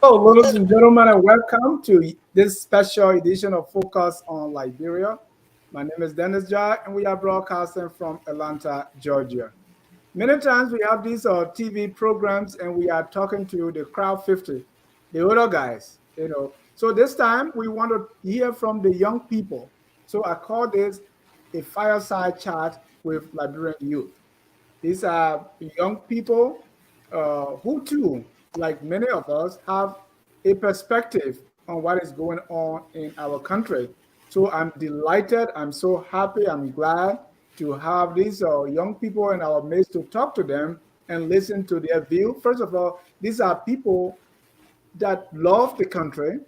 Hello, ladies and gentlemen, and welcome to this special edition of Focus on Liberia. My name is Dennis Jai, and we are broadcasting from Atlanta, Georgia. Many times we have these TV programs, and we are talking to the crowd 50, the older guys. So this time we want to hear from the young people. So I call this a fireside chat with Liberian youth. These are young people who, too, like many of us, have a perspective on what is going on in our country. So I'm delighted, I'm so happy, I'm glad to have these young people in our midst to talk to them and listen to their view. First of all, these are people that love the country,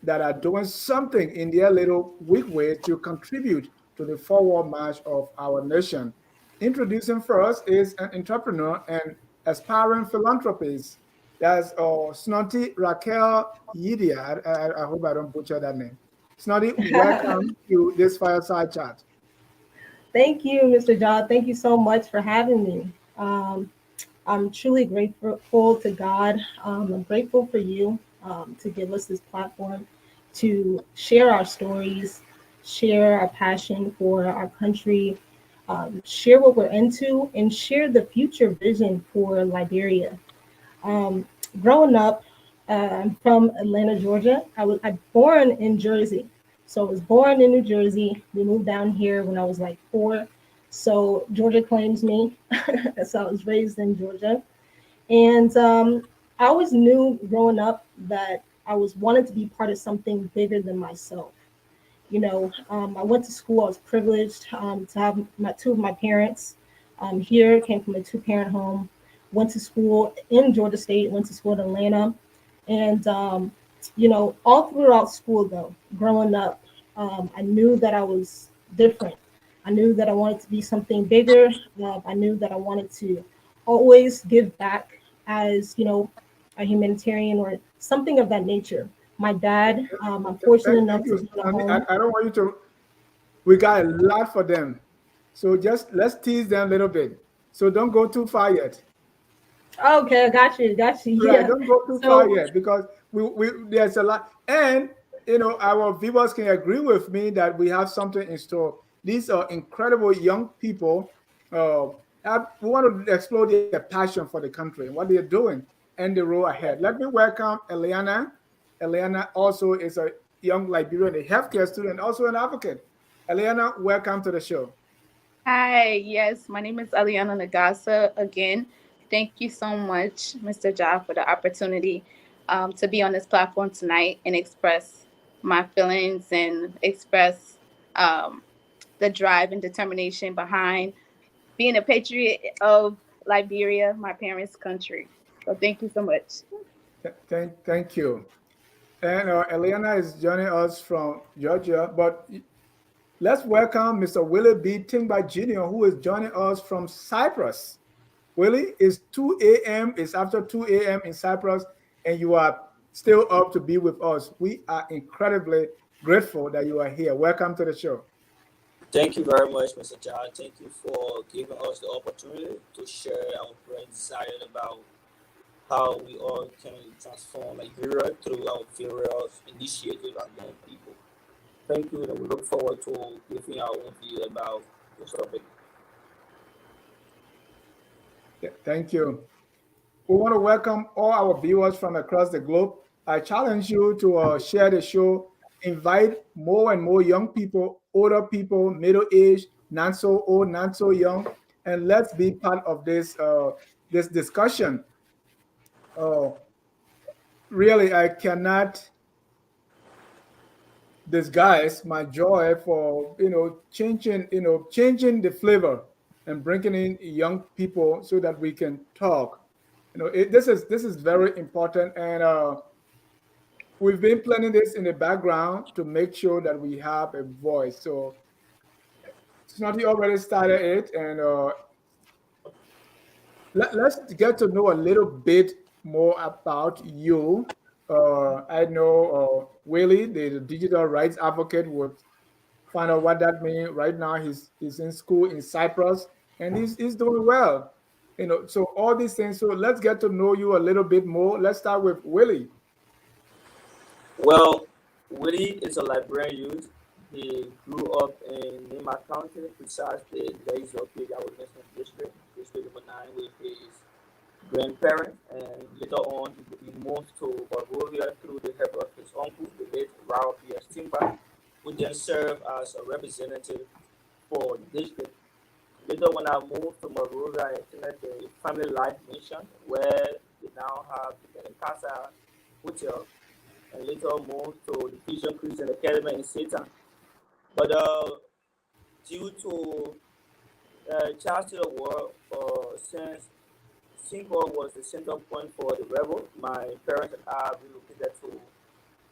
that are doing something in their little weak way to contribute to the forward march of our nation. Introducing first is an entrepreneur and aspiring philanthropist. That's Snotty Raquel Yeedia. I hope I don't butcher that name. Snotty, welcome to this fireside chat. Thank you, Mr. John. Thank you so much for having me. I'm truly grateful to God. I'm grateful for you to give us this platform to share our stories, share our passion for our country, share what we're into, and share the future vision for Liberia. Growing up, I'm from Atlanta, Georgia. I born in Jersey. So I was born in New Jersey. We moved down here when I was like 4. So Georgia claims me. So I was raised in Georgia. And I always knew growing up that I was wanted to be part of something bigger than myself. I went to school. I was privileged to have two of my parents here, came from a 2-parent home, went to school in Georgia State, went to school in Atlanta. And, all throughout school, though, growing up, I knew that I was different. I knew that I wanted to be something bigger. I knew that I wanted to always give back as, a humanitarian or something of that nature. My dad, I'm fortunate enough to be at home. I don't want you to. We got a lot for them, so just let's tease them a little bit. So don't go too far yet. Okay, got you. Yeah, don't go too far yet because we there's a lot, and our viewers can agree with me that we have something in store. These are incredible young people. We want to explore their passion for the country, what they're doing, and the road ahead. Let me welcome Eliana. Eliana also is a young Liberian, a healthcare student, also an advocate. Eliana, welcome to the show. Hi, yes, my name is Aliana Negassa. Again, thank you so much, Mr. Ja, for the opportunity. to be on this platform tonight and express my feelings and express um, the drive and determination behind being a patriot of Liberia, my parents' country. So thank you so much. Thank you. And Eliana is joining us from Georgia, but let's welcome Mr. Willie B. Tingba Jr., who is joining us from Cyprus. Willie, it's 2 a.m., it's after 2 a.m. in Cyprus, and you are still up to be with us. We are incredibly grateful that you are here. Welcome to the show. Thank you very much, Mr. John. Thank you for giving us the opportunity to share our great desire about how we all can transform Liberia through our various initiatives and young people. Thank you, and we look forward to giving our own view about this topic. Thank you. We want to welcome all our viewers from across the globe. I challenge you to share the show, invite more and more young people, older people, middle age, not so old, not so young, and let's be part of this discussion. Uh, Really, I cannot disguise my joy for changing the flavor and bringing in young people so that we can talk. This is very important, and we've been planning this in the background to make sure that we have a voice. So Snotty already started it, and let's get to know a little bit more about you. I know Willie, the digital rights advocate, would find out what that means. Right now, he's in school in Cyprus, and he's doing well. So all these things. So let's get to know you a little bit more. Let's start with Willie. Well, Willie is a Liberian youth. He grew up in Nima County, precisely days of the district, district number 9, with his grandparents, and later on he moved to Barkolleh through the help of his uncle, the late Tingba, who then served as a representative for the district. Later, when I moved to Monrovia, I attended the Family Life Mission, where they now have the Negassa Hotel, and later moved to the Vision Christian Academy in Satan. But due to child to the war, since Singapore was the center point for the rebel, my parents and I relocated to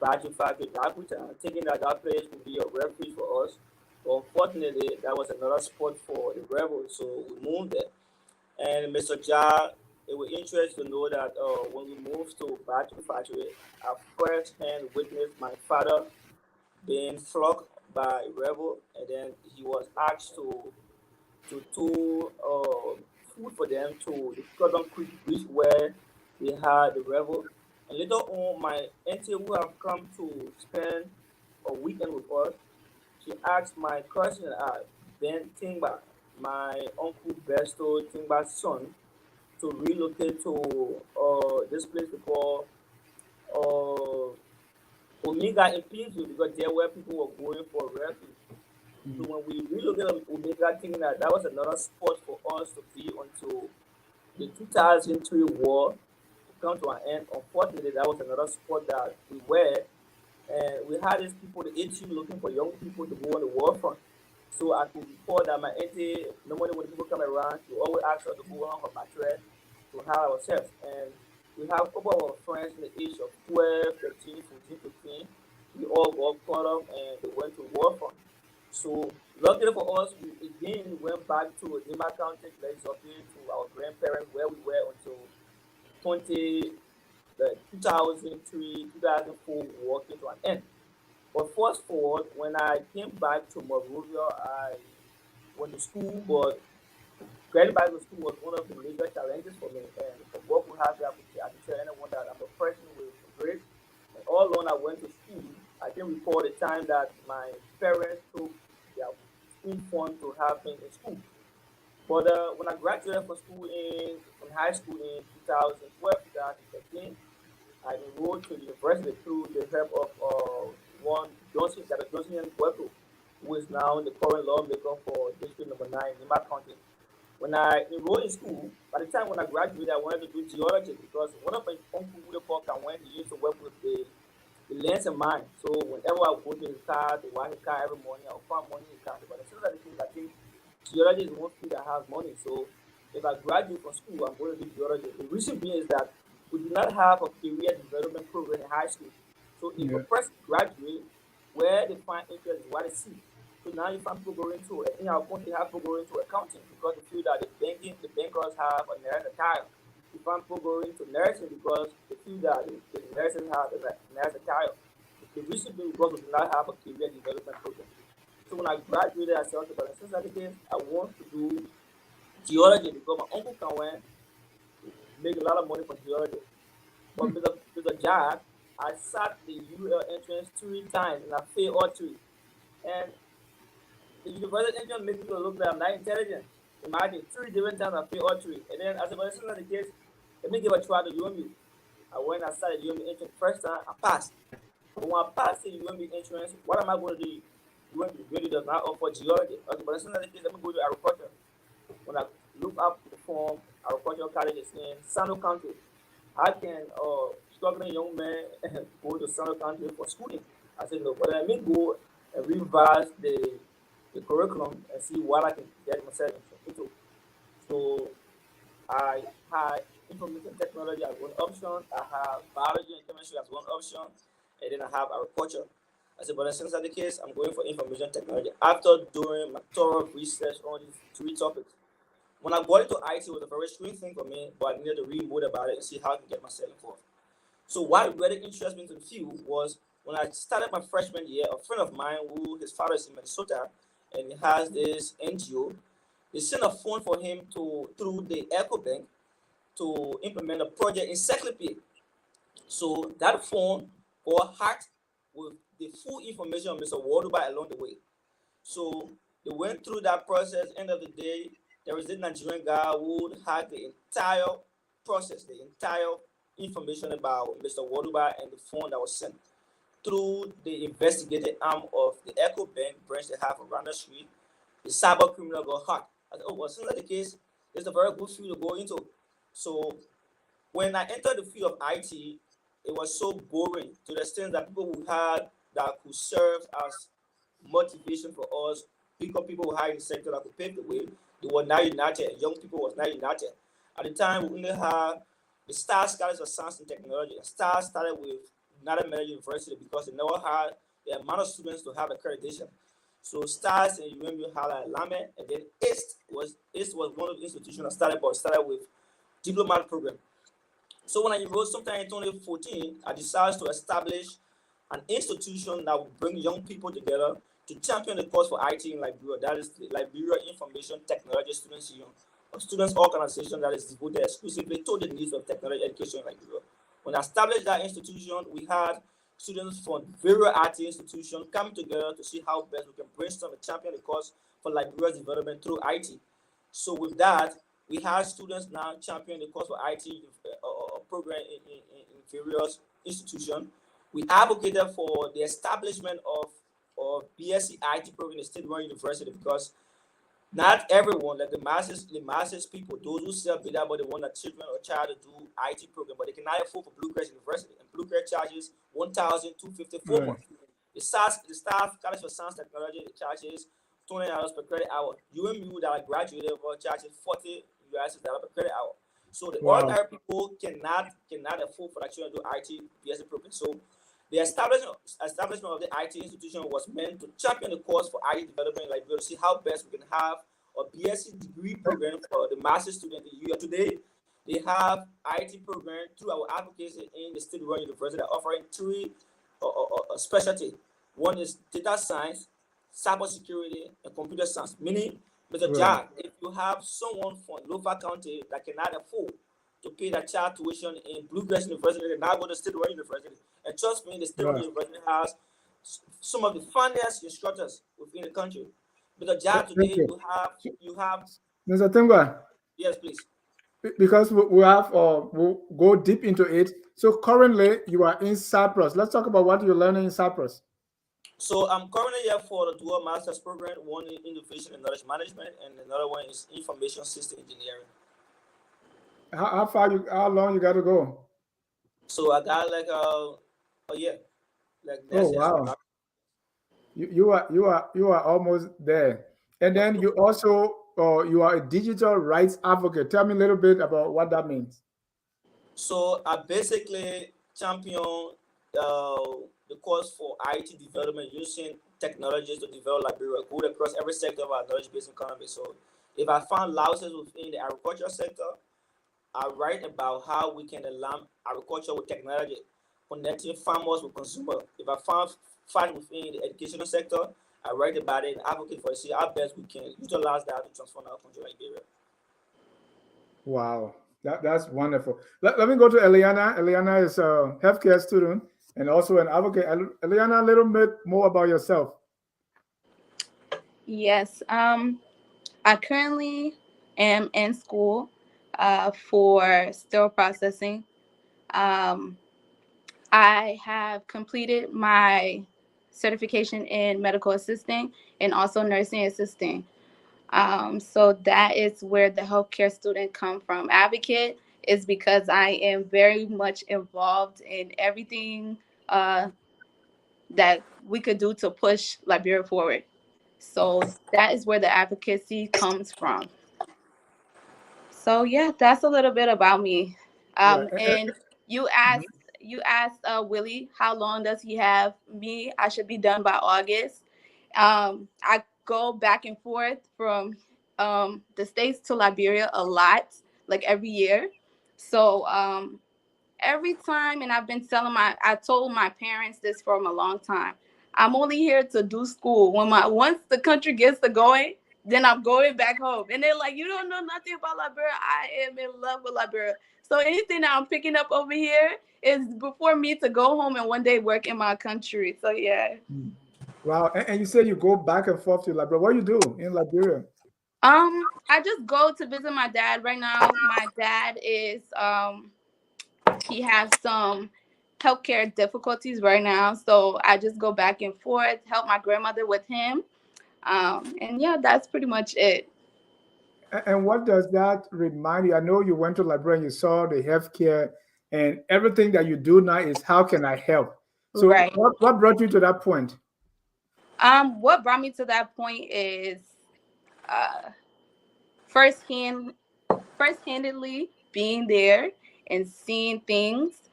Bajin Factory, Dakota, thinking that that place would be a refuge for us. But unfortunately, that was another spot for the rebels, so we moved there. And Mr. Ja, it was interesting to know that when we moved to Bajin Factory, I first hand witnessed my father being flogged by rebel, and then he was asked to do food for them to the Cotton Creek Beach where they had the rebel. And later on, my auntie who have come to spend a weekend with us, she asked my cousin Ben Tingba, my uncle Besto Tingba's son, to relocate to this place we call Omega in Peaceville because there where people were going for refuge. So when we relocated Omega, thinking that that was another spot for us to be until the 2003 war come to an end. Unfortunately, that was another spot that we were, and we had these people, the 18, looking for young people to go on the war front. So I could report that my auntie, normally when people come around, she always ask us to go on her mattress to have ourselves. And we have a couple of our friends in the age of 12, 13, 14, 15. We all got caught up and they went to war front. So luckily for us, we again went back to Nima County, place up here to our grandparents where we were until 20, the 2003, 2004 war came to an end. But fast forward, when I came back to Monrovia, I went to school, but getting back to school was one of the major challenges for me. And for what we have here, I can tell anyone that I'm a person with grades. And all along I went to school, I can recall the time that my parents took their school fund to have me in school. But when I graduated from school from high school in 2012, 2013, I enrolled to university through the help of one Johnson, that Johnson and Puerto, who is now the current lawmaker for District Number 9, Nima County. when I enrolled in school, by the time when I graduated, I wanted to do geology because one of my uncle who work and when he used to work with the lens in mind. So whenever I go to his car to wash his car every morning, I'll find money in his car. But as soon as I think geology is one field that has money. So if I graduate from school, I'm going to do geology. The reason being is that we do not have a career development program in high school. So if a person graduates, where they find interest is what they see. So now you find people going to, in our country, have people going to accounting because they feel that the bankers have a nurse attire. You find people going to nursing because they feel that the nurses have a nurse attire. The reason being because we do not have a career development program. So when I graduated, I said, okay, but since that's the case, I want to do geology because my uncle can win, make a lot of money from geology. But with the job, I sat the UL entrance 3 times and I failed all 3. And the university entrance makes me look like I'm not intelligent. Imagine 3 different times I failed all 3. And then I said, well, this is not the case. Let me give a try to UMU. I went and started UMU entrance first time, I passed. But when I passed the UMU entrance, what am I going to do? UMU really does not offer geology. Okay, but this is not the case. Let me go to agriculture. When I look up the form, agricultural college is in Sano County. I can struggling young man go to Sano County for schooling. I said no, but let me go and revise the curriculum and see what I can get myself into. So I had information technology as one option, I have biology and chemistry as one option, and then I have agriculture. I said, but since that's the case, I'm going for information technology. After doing my thorough research on these 3 topics, when I got into IT, it was a very strange thing for me, but I needed to read more about it and see how I can get myself involved. So what really interested me into the field was when I started my freshman year, a friend of mine who his father is in Minnesota and he has this NGO, they sent a phone for him through the Echo Bank to implement a project in Seclipay. So that phone got hacked with the full information of Mr. Waterby along the way. So they went through that process. End of the day, there was a Nigerian guy who had the entire process, the entire information about Mr. Waterby and the phone that was sent through the investigative arm of the Echo Bank branch they have around the street. The cyber criminal got hacked. I said, oh, well, since that's the case, it's a very good field to go into. So when I entered the field of IT, it was so boring to the extent that people who had that could serve as motivation for us, because people who had in the sector that could pave the way, they were not united. Young people was not united. At the time, we only had the STARS College of Science and Technology. STARS started with United Methodist University because they never had the amount of students to have accreditation. So STARS and UMU had a Lame, and then IST was one of the institutions that started with diplomat program. So when I enrolled sometime in 2014, I decided to establish an institution that would bring young people together to champion the cause for IT in Liberia. That is the Liberia Information Technology Students Union, a students organization that is devoted exclusively to the needs of technology education in Liberia. When I established that institution, we had students from various IT institutions coming together to see how best we can brainstorm and champion the cause for Liberia's development through IT. So with that, we have students now champion the cause for IT program in various institutions. We advocated for the establishment of BSc IT program in state-run university because not everyone, like the masses people, those who sell bidder, but they want their children or child to do IT program, but they cannot afford for Bluecrest University, and Bluecrest charges $1,254 month. The staff College for Science Technology charges $20 per credit hour. UMU that I graduated for charges $40 per credit hour. So the ordinary people cannot afford for their children to do IT BSc program. So the establishment of the IT institution was meant to champion the cause for IT development, like to see how best we can have a BSc degree program for the master's student in Yeedia. Today, they have IT program through our advocacy in the state-run university offering 3 specialty. One is data science, cybersecurity, and computer science. Meaning, Mr. Jack, if you have someone from Lofa County that cannot afford to pay their child tuition in Bluecrest University, they now go to State Run University. And trust me, the State Run University has some of the finest instructors within the country. Because Jack, today you have Mr. Tingba. Yes, please. Because we have we'll go deep into it. So currently you are in Cyprus. Let's talk about what you're learning in Cyprus. So I'm currently here for the dual master's program, one in innovation and knowledge management, and another one is information system engineering. How long you got to go? So I got like a year, like Oh next year. So wow, you are almost there. And then you also you are a digital rights advocate. Tell me a little bit about what that means. So I basically champion the cause for IT development using technologies to develop Liberia good across every sector of our knowledge-based economy. So if I find losses within the agriculture sector, I write about how we can align agriculture with technology, connecting farmers with consumers. If I find within the educational sector, I write about it and advocate for it, see how best we can utilize that to transform our country like Liberia. Wow, that's wonderful. Let me go to Eliana. Eliana is a healthcare student and also an advocate. Eliana, a little bit more about yourself. Yes. I currently am in school for still processing. Um, I have completed my certification in medical assisting and also nursing assisting. So that is where the healthcare student come from. Advocate is because I am very much involved in everything that we could do to push Liberia forward. So that is where the advocacy comes from. So yeah, that's a little bit about me. Right. And you asked Willie how long does he have me? I should be done by August. I go back and forth from the States to Liberia a lot, like every year. So every time, and I've been I told my parents this from a long time. I'm only here to do school. Once the country gets to going, then I'm going back home. And they're like, you don't know nothing about Liberia. I am in love with Liberia. So anything that I'm picking up over here is before me to go home and one day work in my country. So yeah. Wow. And you say you go back and forth to Liberia. What do you do in Liberia? I just go to visit my dad right now. My dad is he has some healthcare difficulties right now, so I just go back and forth, help my grandmother with him, and yeah, that's pretty much it. And what does that remind you? I know you went to Liberia and you saw the healthcare, and everything that you do now is how can I help? So Right. what brought you to that point? What brought me to that point is uh, firsthand, first-handedly being there and seeing things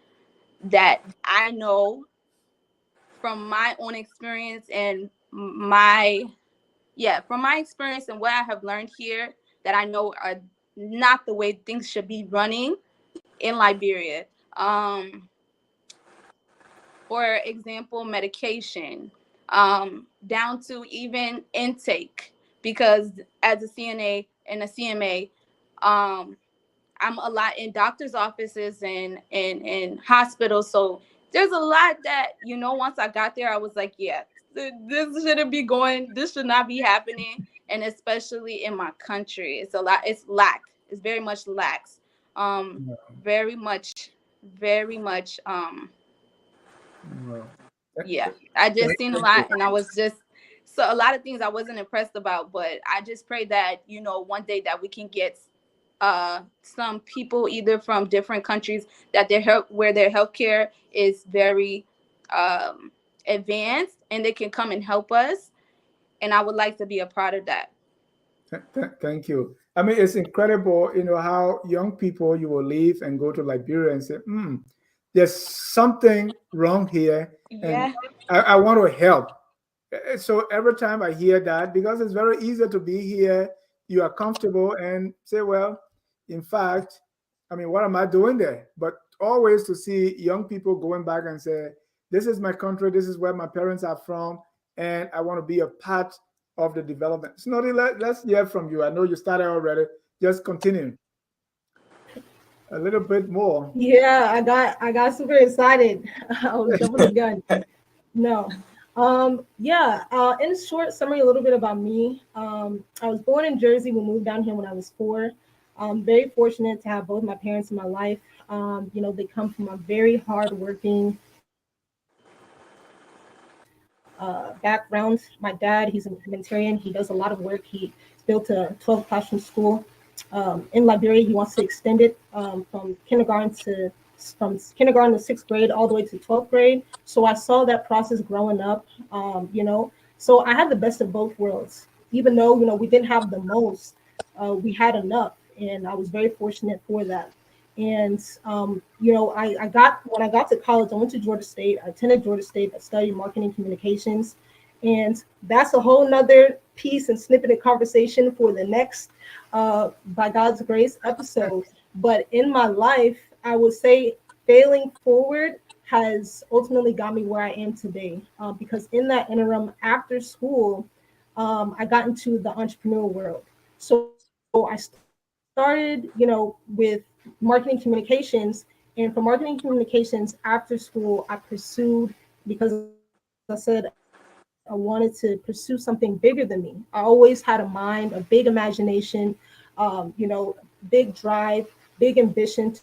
that I know from my own experience and from my experience and what I have learned here that I know are not the way things should be running in Liberia. Um, for example, medication, down to even intake, because as a CNA and a CMA, um, I'm a lot in doctor's offices and hospitals. So there's a lot that, once I got there, I was like, yeah, this shouldn't be going, this should not be happening. And especially in my country, it's a lot, it's lack, it's very much lax. No, Very much, very much, no. yeah, I just seen a lot and I was just, so a lot of things I wasn't impressed about, but I just pray that, one day that we can get some people either from different countries that where their healthcare is very um, advanced and they can come and help us. And I would like to be a part of that. Thank you. I mean, it's incredible, how young people you will leave and go to Liberia and say, there's something wrong here, and Yeah. I want to help. So every time I hear that, because it's very easy to be here, you are comfortable and say, well, in fact, I mean, what am I doing there? But always to see young people going back and say, this is my country, this is where my parents are from, and I want to be a part of the development. Snotty, let's hear from you. I know you started already. Just continue a little bit more. Yeah, I got super excited. I was jumping the gun. No. Yeah, in short summary, a little bit about me. I was born in Jersey. We moved down here when I was 4. Very fortunate to have both my parents in my life. They come from a very hardworking background. My dad, he's a humanitarian. He does a lot of work. He's built a 12 classroom school in Liberia. He wants to extend it from kindergarten to sixth grade all the way to 12th grade. So I saw that process growing up. So I had the best of both worlds. Even though we didn't have the most, we had enough, and I was very fortunate for that. And I got when I got to college, I went to Georgia State. I attended Georgia State. I studied marketing communications, and that's a whole nother piece and snippet of conversation for the next, by God's grace, episode. But in my life, I would say failing forward has ultimately got me where I am today. Because in that interim, after school, I got into the entrepreneurial world. So I started, with marketing communications. And for marketing communications after school, I pursued, because I said I wanted to pursue something bigger than me. I always had a mind, a big imagination, big drive, big ambition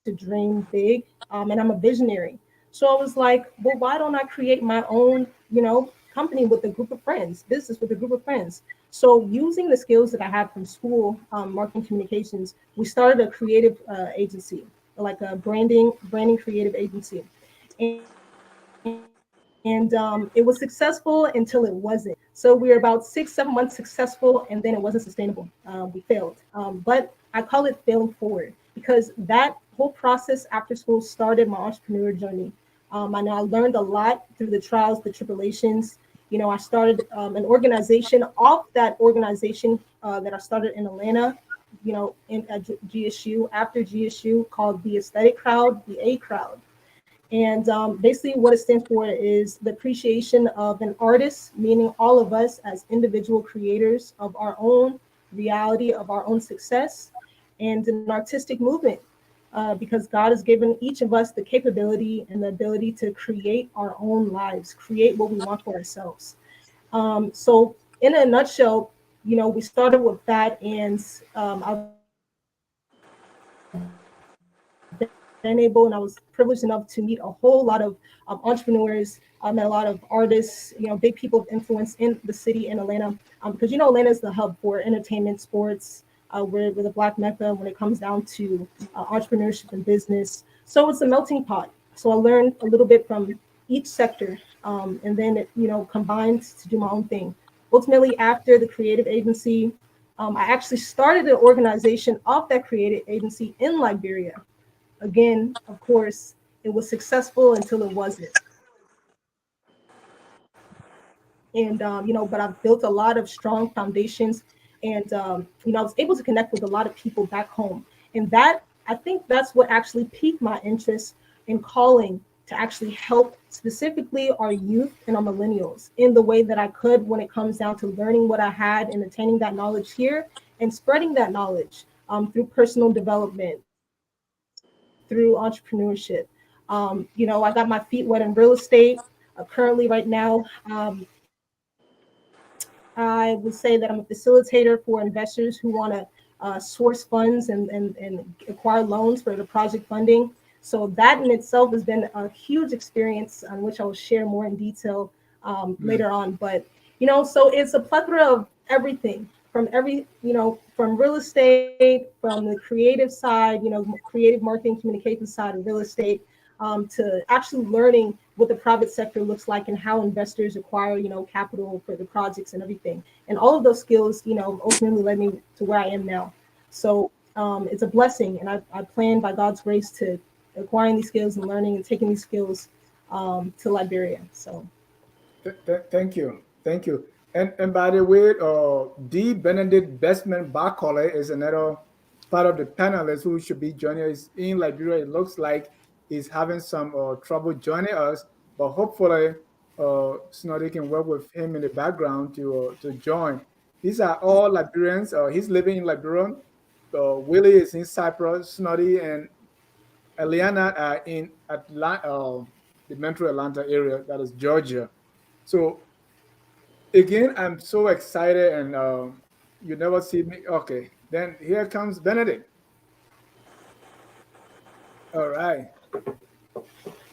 to dream big. And I'm a visionary. So I was like, well, why don't I create my own, company with a group of friends, business with a group of friends? So using the skills that I had from school, marketing communications, we started a creative agency, like a branding creative agency. And it was successful until it wasn't. So we were about 6, 7 months successful, and then it wasn't sustainable. We failed. But I call it failing forward because that whole process after school started my entrepreneur journey. And I learned a lot through the trials, the tribulations. I started an organization off that organization that I started in Atlanta, at GSU, after GSU, called the Aesthetic Crowd, the A Crowd. And basically, what it stands for is the appreciation of an artist, meaning all of us as individual creators of our own reality, of our own success, and an artistic movement. Because God has given each of us the capability and the ability to create our own lives, create what we want for ourselves. So, in a nutshell, we started with that, and I've been able, and I was privileged enough to meet a whole lot of entrepreneurs, met a lot of artists, big people of influence in the city in Atlanta, because Atlanta is the hub for entertainment, sports. We're the Black Mecca when it comes down to entrepreneurship and business. So it's a melting pot. So I learned a little bit from each sector, and then combined to do my own thing. Ultimately, after the creative agency, I actually started an organization of that creative agency in Liberia. Again, of course, it was successful until it wasn't. And but I've built a lot of strong foundations, and I was able to connect with a lot of people back home, and that I think that's what actually piqued my interest in calling to actually help specifically our youth and our millennials in the way that I could when it comes down to learning what I had and attaining that knowledge here and spreading that knowledge through personal development, through entrepreneurship. I got my feet wet in real estate. Currently, right now, I would say that I'm a facilitator for investors who want to source funds and acquire loans for the project funding. So that in itself has been a huge experience on which I will share more in detail later on. But, so it's a plethora of everything from real estate, from the creative side, creative marketing communication side of real estate, to actually learning what the private sector looks like and how investors acquire, capital for the projects and everything. And all of those skills, ultimately led me to where I am now. So it's a blessing. And I plan by God's grace to acquiring these skills and learning and taking these skills to Liberia. So Thank you. Thank you. And by the way, D. Benedict Bestman Barkolleh is another part of the panelists who should be joining us in Liberia. It looks like he's having some trouble joining us, but hopefully, Snotty can work with him in the background to join. These are all Liberians. He's living in Liberia. Willie is in Cyprus. Snotty and Eliana are in Atlanta, the metro Atlanta area, that is Georgia. So again, I'm so excited, and you never see me. Okay, then here comes Benedict. All right,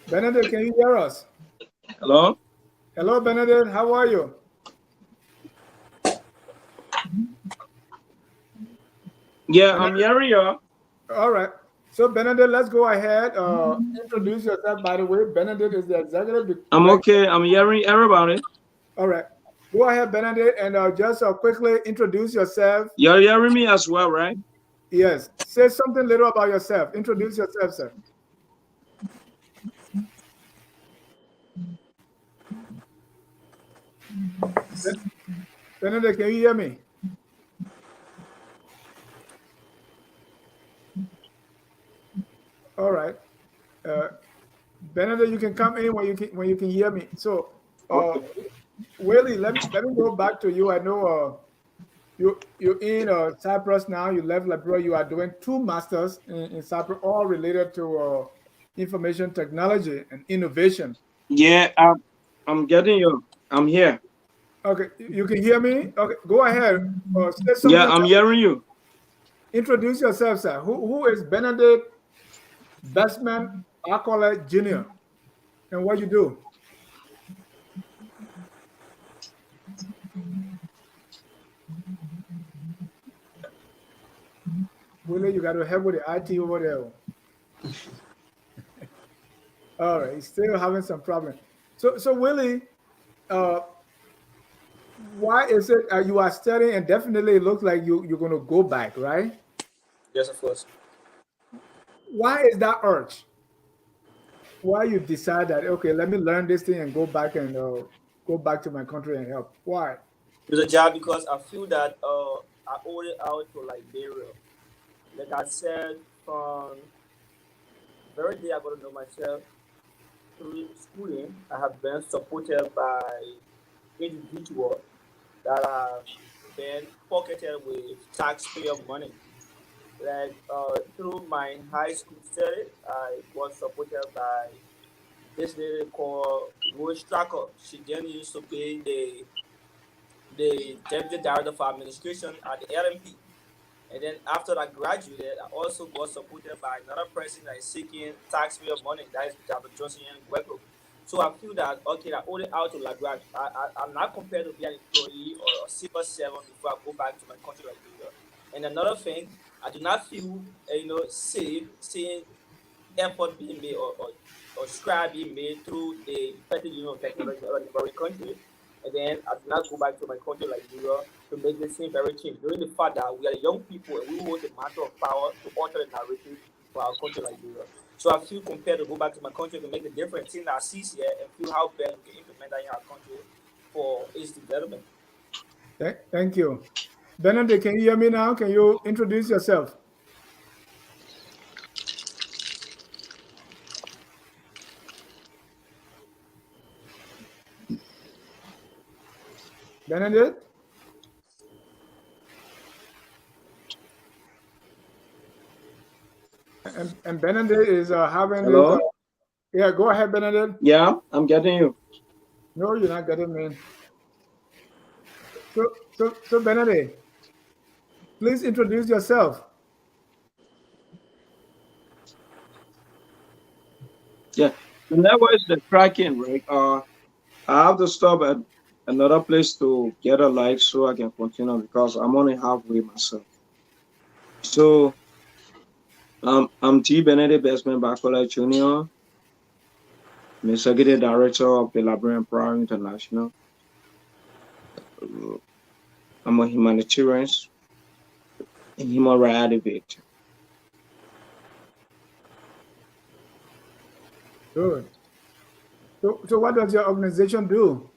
Benedict, can you hear us? Hello? Hello, Benedict. How are you? Yeah, I'm hearing you. All right. So, Benedict, let's go ahead. Introduce yourself. By the way, Benedict is the executive. I'm okay. I'm hearing everybody. All right. Go ahead, Benedict, and just quickly introduce yourself. You're hearing me as well, right? Yes. Say something little about yourself. Introduce yourself, sir. Benedict, can you hear me? All right. Benedict, you can come in when you can hear me. So, Willie, let me go back to you. I know you're in Cyprus now. You left Liberia. You are doing 2 masters in Cyprus, all related to information technology and innovation. Yeah, I'm getting you. I'm here. Okay, you can hear me. Okay, go ahead. Say something. Yeah, I'm hearing you. Introduce yourself, sir. Who is Benedict Bestman Barkolleh Jr. and what you do? Willie, you got to help with the IT over there. All right, he's still having some problem. So Willie, why is it you are studying and definitely it looks like you're going to go back, right? Yes, of course. Why is that urge? Why you decide that, okay, let me learn this thing and go back to my country and help? Why? It's a job because I feel that I owe it out to Liberia. Like I said, from the very day I got to know myself through schooling, I have been supported by individuals that have been pocketed with taxpayer money. Like through my high school study, I was supported by this lady called Rose Tracker. She then used to be the deputy director for administration at the LMP. And then after I graduated, I also got supported by another person that is seeking taxpayer money, that is Dr. Johnson and Weco. So I feel that, okay, I owe it out to Liberia. I'm not prepared to be an employee or a civil servant before I go back to my country like Liberia. And another thing, I do not feel, safe seeing effort being made or strive being made through the Federal Union of Technology or the very country. And then I do not go back to my country like Liberia to make the same very change. During the fact that we are young people and we hold the matter of power to alter the narrative for our country like Liberia. So I feel compelled to go back to my country to make the difference in our seas here and feel how best we can implement that in our country for its development. Thank you. Benedict, can you hear me now? Can you introduce yourself? Benedict? And Benedict is having Hello? this. Yeah, go ahead, Benedict. Yeah, I'm getting you. No, you're not getting me. So Benedict, please introduce yourself. Yeah, the network is the cracking, right? I have to stop at another place to get a light so I can continue because I'm only halfway myself. So, I'm T. Benedict Bestman Barkolleh Jr. I'm Executive Director of the Liberian Prior International. I'm a humanitarian and human rights advocate. Good. So what does your organization do?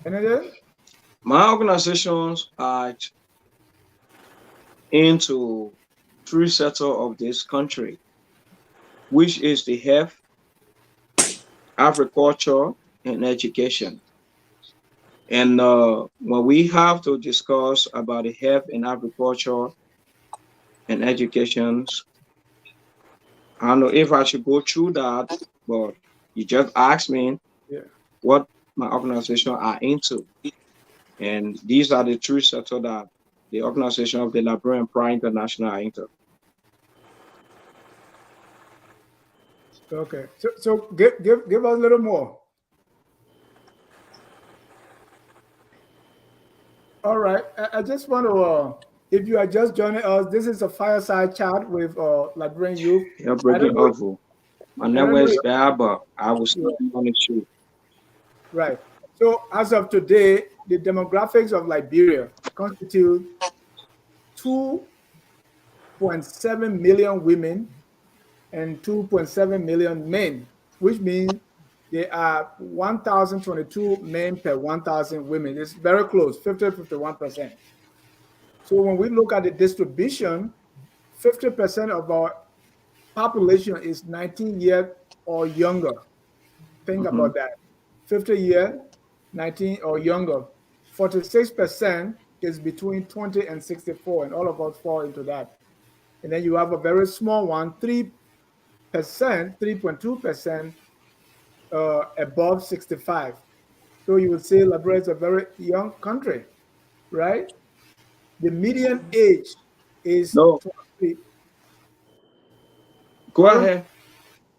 Benedict? My organizations are into 3 sectors of this country, which is the health, agriculture, and education. And when we have to discuss about the health and agriculture and education, I don't know if I should go through that, but you just asked me what my organization are into. And these are the 3 sectors that the organization of the Liberian Prime International are into. Okay. So give us a little more. All right. I just want to, if you are just joining us, this is a fireside chat with Liberian youth. You're I don't breaking know. off. My I don't network know. is bad, but I will Yeah, still be on the show. right. So as of today, the demographics of Liberia constitute 2.7 million women and 2.7 million men, which means there are 1,022 men per 1,000 women. It's very close, 50-51%. So when we look at the distribution, 50% of our population is 19 years or younger. Think Mm-hmm. about that. 50 years, 19 or younger. 46% is between 20 and 64, and all of us fall into that. And then you have a very small one, 3%, 3.2% above 65. So you would say Liberia is a very young country, right? The median age is No, 23. go Current, ahead.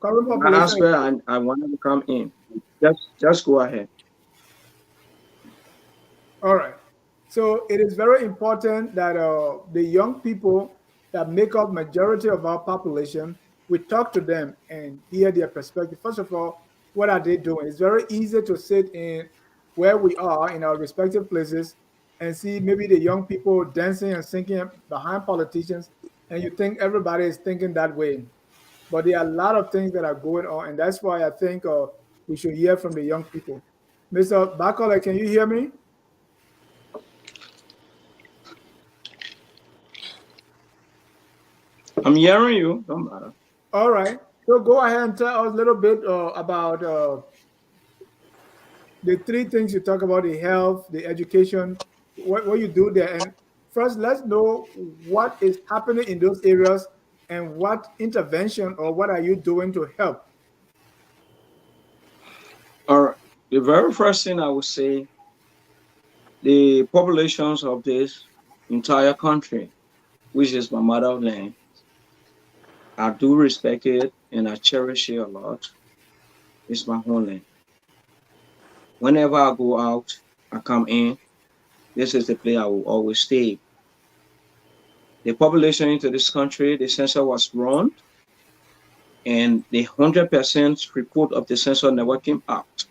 current I population asked is, where I wanted to come in. Just go ahead. all right. So it is very important that the young people that make up majority of our population, we talk to them and hear their perspective. First of all, what are they doing? It's very easy to sit in where we are in our respective places and see maybe the young people dancing and singing behind politicians, and you think everybody is thinking that way. But there are a lot of things that are going on, and that's why I think we should hear from the young people. Mr. Barkolleh, can you hear me? I'm hearing you. Don't matter. All right. So go ahead and tell us a little bit about the three things you talk about: the health, the education, what you do there. And first, let's know what is happening in those areas and what intervention or what are you doing to help. All right. The very first thing I would say, the populations of this entire country, which is my motherland, I do respect it and I cherish it a lot. It's my homeland. Whenever I go out, I come in. This is the place I will always stay. The population into this country, the census was run, and the 100% report of the census never came out.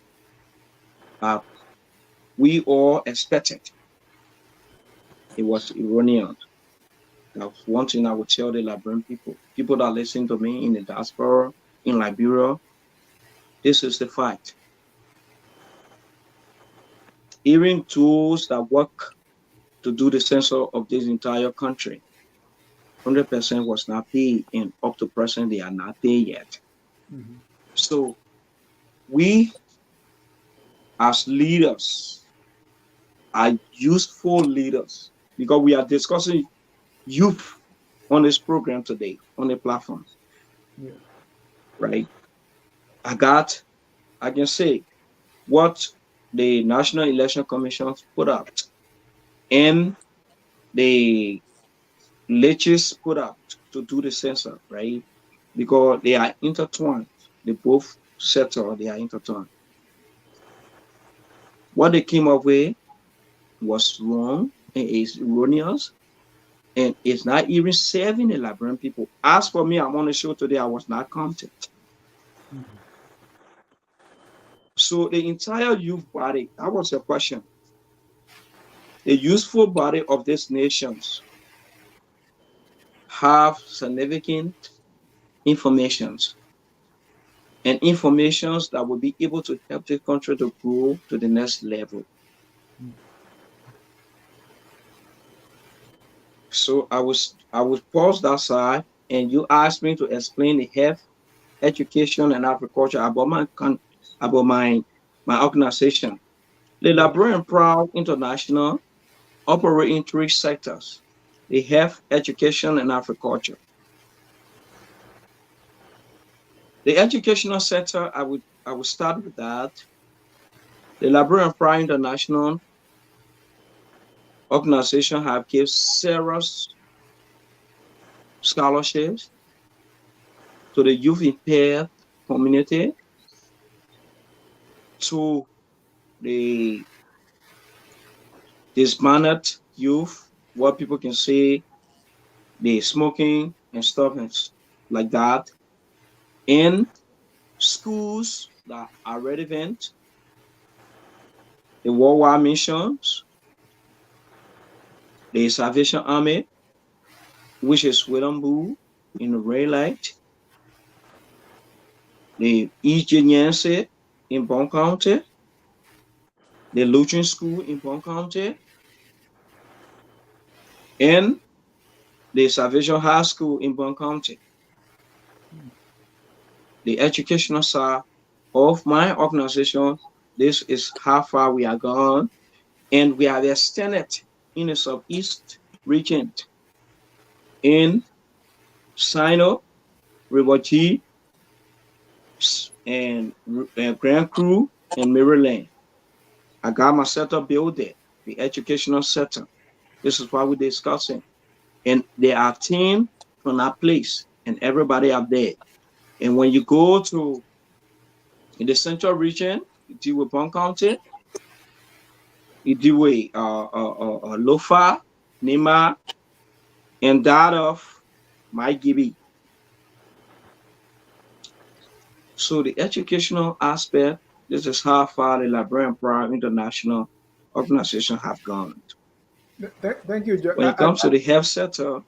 We all expected. It was erroneous. That's one thing I would tell the Liberian people that listen to me in the diaspora, in Liberia. This is the fact. Even those that work to do the census of this entire country, 100% was not paid, and up to present they are not paid yet. Mhm. So we, as leaders, are useful leaders because we are discussing youth on this program today on the platform, Yeah. right? I can say what the National Election Commission put out and the latest put out to do the census, right? Because they are intertwined. They both settle, they are intertwined. What they came up with was wrong and is erroneous and it's not even serving the Liberian people. As for me, I'm on the show today, I was not counted. Mhm. So the entire youth body, that was the question. The useful body of these nations have significant informations and informations that will be able to help the country to grow to the next level. So I was pause that side, and you asked me to explain the health, education, and agriculture about my organization. The Yeah. Liberian Proud International operate in three sectors: the health, education, and agriculture. The educational sector, I would start with that. The Liberian Pride International organization have given serious scholarships to the youth impaired community to the disbanded youth, what people can say, the smoking and stuff and like that, in schools that are relevant, the worldwide missions, the Salvation Army, which is William in the Ray Light, the East in Bond County, the Lutheran School in Bond County, and the Salvation High School in Bond County. The educational side of my organization, this is how far we are gone, and we have extended in the Southeast region in Sino, River G, and Grand Crew, and Maryland. I got my setup built there, the educational setup. This is what we're discussing. And there are teams from that place, and everybody up there. And when you go to in the central region, you deal with Bond County, you deal with Lofa, Nima, and that of my Gibi. So the educational aspect, this is how far the Liberian Pride International Organization have gone. Thank you, When it comes to the health sector,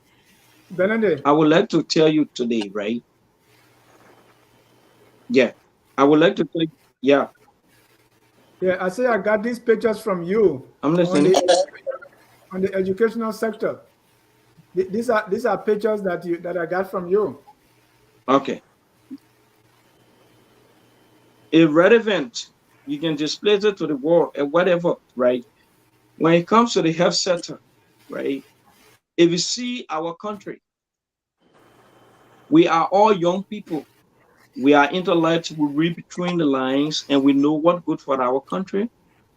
Benedict, I would like to tell you today, right? Yeah, I would like to tell you, yeah. Yeah, I say I got these pictures from you. I'm listening. On the educational sector. These are pictures that I got from you. Okay. Irrelevant, you can display it to the world and whatever, right? When it comes to the health sector, right? If you see our country, we are all young people. We are intellect, we read between the lines, and we know what's good for our country,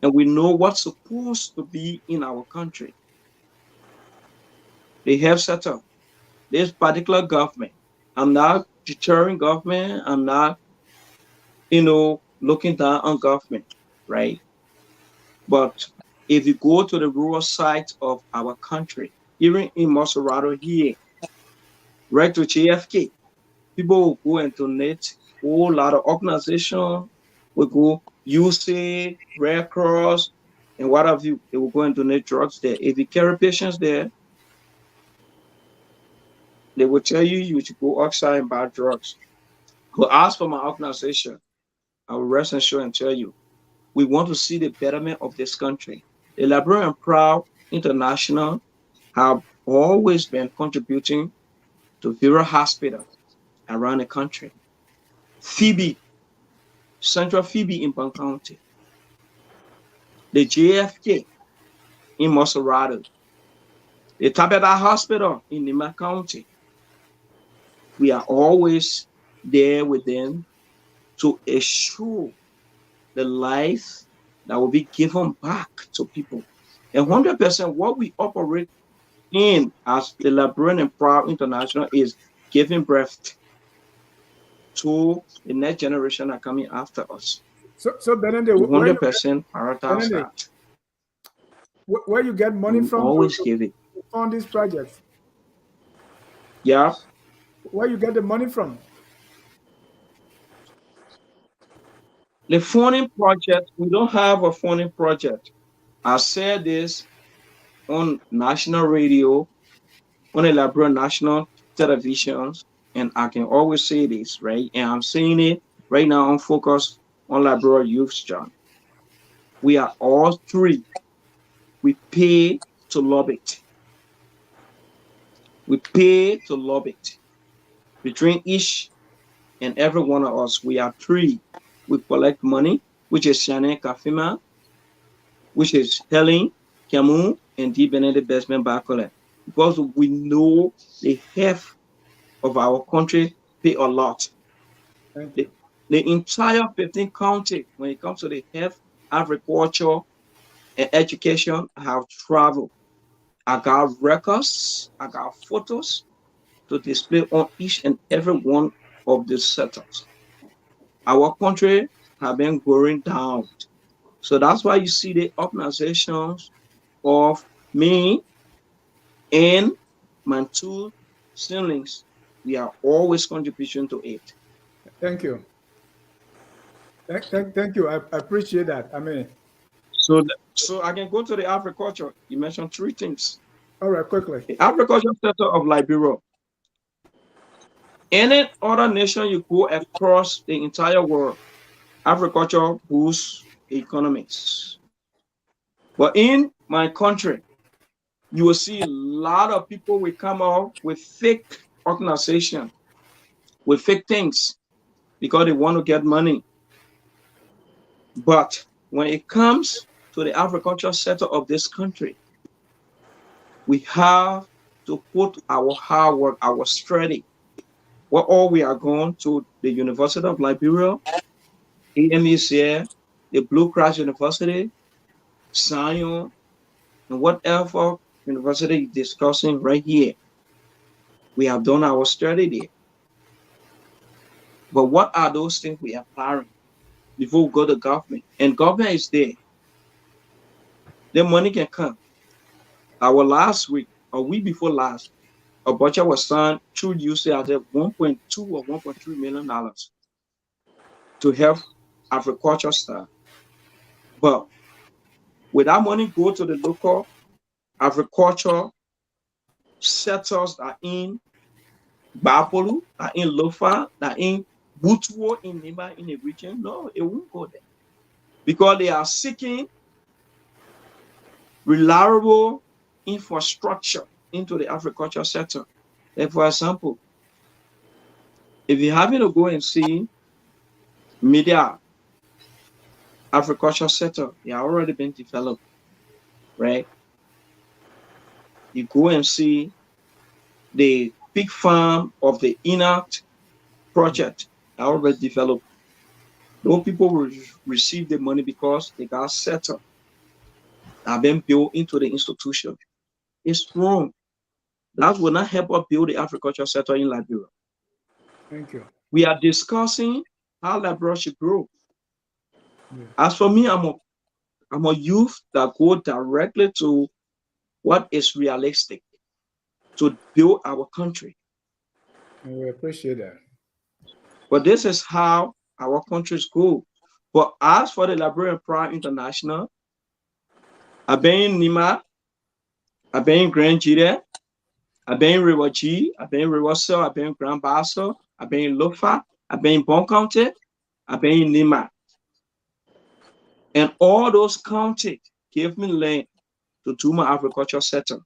and we know what's supposed to be in our country. The health sector, this particular government, I'm not deterring government, I'm not, looking down on government, right? But if you go to the rural sides of our country, even in Maserado here, right to JFK, people will go and donate. A whole lot of organizations will go, UC, Red Cross, and what have you. They will go and donate drugs there. If you carry patients there, they will tell you should go outside and buy drugs. But as for my organization, I will rest assured and tell you, we want to see the betterment of this country. The Liberian Proud International have always been contributing to various hospitals around the country. Phoebe, Central Phoebe in Bond County, the JFK in Maserado, the Tabeda Hospital in Nima County. We are always there with them to assure the life that will be given back to people. And 100% what we operate in as the Liberian Proud International is giving birth to the next generation that are coming after us. So Benedict, 100% prioritize that. Where you get money from always give it. fund these projects? Yeah. Where you get the money from? The funding project, we don't have a funding project. I said this on national radio, on the Liberian national televisions, and I can always say this, right? And I'm saying it right now on Focus on Liberian Youth, John. We are all three. We pay to love it. We pay to love it. Between each and every one of us, we are three. We collect money, which is Shane Kafima, which is Helen, Kamu, and D. Benedict Bestman Barkolleh. Because we know the health of our country pay a lot. The entire 15 county, when it comes to the health, agriculture, and education, I have traveled. I got records, I got photos to display on each and every one of these setups. our country have been going down. So that's why you see the organizations of me and my two siblings. We are always contributing to it. Thank you. Thank you. I appreciate that. I mean, So I can go to the agriculture. You mentioned three things. all right, quickly. The agriculture sector of Liberia. Any other nation you go across the entire world, agriculture boosts economics. But in my country, you will see a lot of people will come out with fake organization, with fake things because they want to get money. But when it comes to the agricultural sector of this country, we have to put our hard work, our strategy. What all we are going to the University of Liberia, AMECA, the Blue Cross University, Zion, and whatever university discussing right here. We have done our study there. But what are those things we are applying before we go to government? And government is there. The money can come. Our last week, or week before last, a budget was signed through USAID at $1.2 or $1.3 million to help agriculture staff. But with that money go to the local agriculture sectors that are in Barkolleh, that are in Lofa, that are in Butuo, in Tingba, in the region, no, it won't go there. Because they are seeking reliable infrastructure into the agriculture sector. Like for example, if you happen to go and see media agriculture sector, they are already been developed, right? You go and see the pig farm of the Inact project, they are already developed. Those people will receive the money because they got settled, have been built into the institution. It's wrong. That will not help us build the agriculture sector in Liberia. Thank you. We are discussing how Liberia should grow. Yeah. As for me, I'm a youth that go directly to what is realistic to build our country. And we appreciate that. But this is how our countries go. But as for the Liberian Pride International, I've been in Nima, I've been in Grand Yeedia, I've been in River G, I've been in River Cell, I've been in Grand Basso, I've been in Lofa, I've been in Bon County, I've been in Nima. And all those counties gave me land to do my agriculture sector.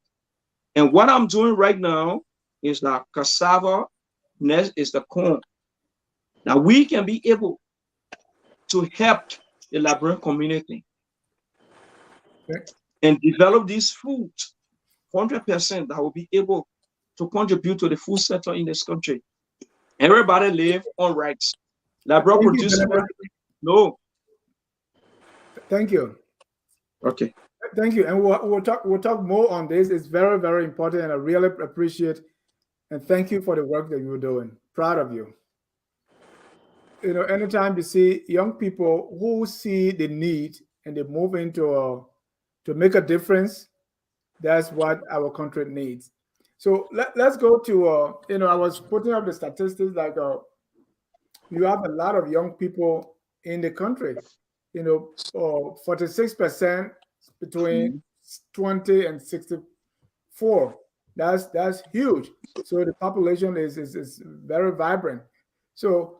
And what I'm doing right now is that cassava, next is the corn. Now we can be able to help the Liberian community and develop this food 100% that will be able to contribute to the food sector in this country. Everybody live on rights. Liberia produces no. Thank you. Okay. Thank you. And we'll talk more on this. It's very, very important, and I really appreciate and thank you for the work that you're doing. Proud of you. You know, anytime you see young people who see the need and they move into to make a difference, that's what our country needs. So let's go to you know, I was putting up the statistics like you have a lot of young people in the country. You know, 46% between 20 and 64. That's huge. So the population is very vibrant. So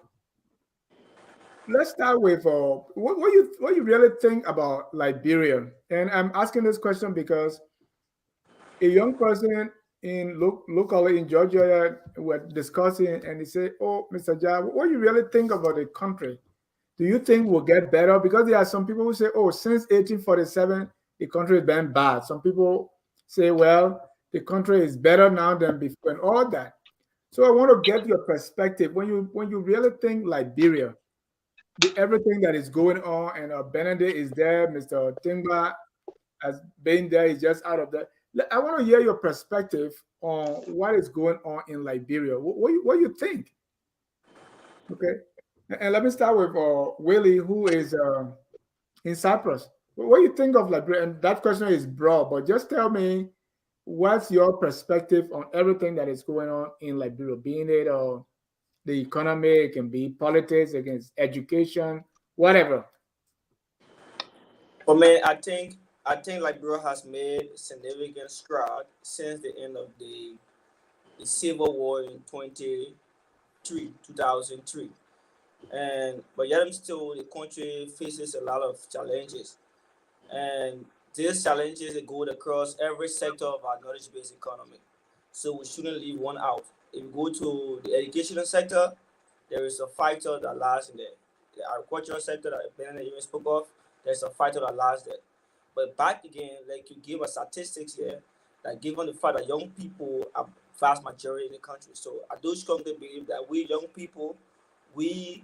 let's start with what you really think about Liberia. And I'm asking this question because a young person in locally in Georgia were discussing, and he said, "Oh, Mr. Ja, what do you really think about the country? Do you think we'll get better?" Because there are some people who say, "Oh, since 1847, the country has been bad." Some people say, "Well, the country is better now than before," and all that. So I want to get your perspective when you really think Liberia, everything that is going on, and Benedict is there, Mr. Tingba has been there, he's just out of that. I want to hear your perspective on what is going on in Liberia. What you think? Okay. And let me start with Willie, who is in Cyprus. What do you think of Liberia? And that question is broad, but just tell me what's your perspective on everything that is going on in Liberia, being it the economy, it can be politics, against education, whatever. For me, I think Liberia has made significant strides since the end of the civil war in 2003. And but yet still the country faces a lot of challenges. And these challenges they go across every sector of our knowledge-based economy. So we shouldn't leave one out. If you go to the educational sector, there is a factor that lies in there. The agricultural sector that Benedict even spoke of, there's a factor that lies there. But back again, like you give us statistics here, that given the fact that young people are vast majority in the country, so I do strongly believe that we young people, we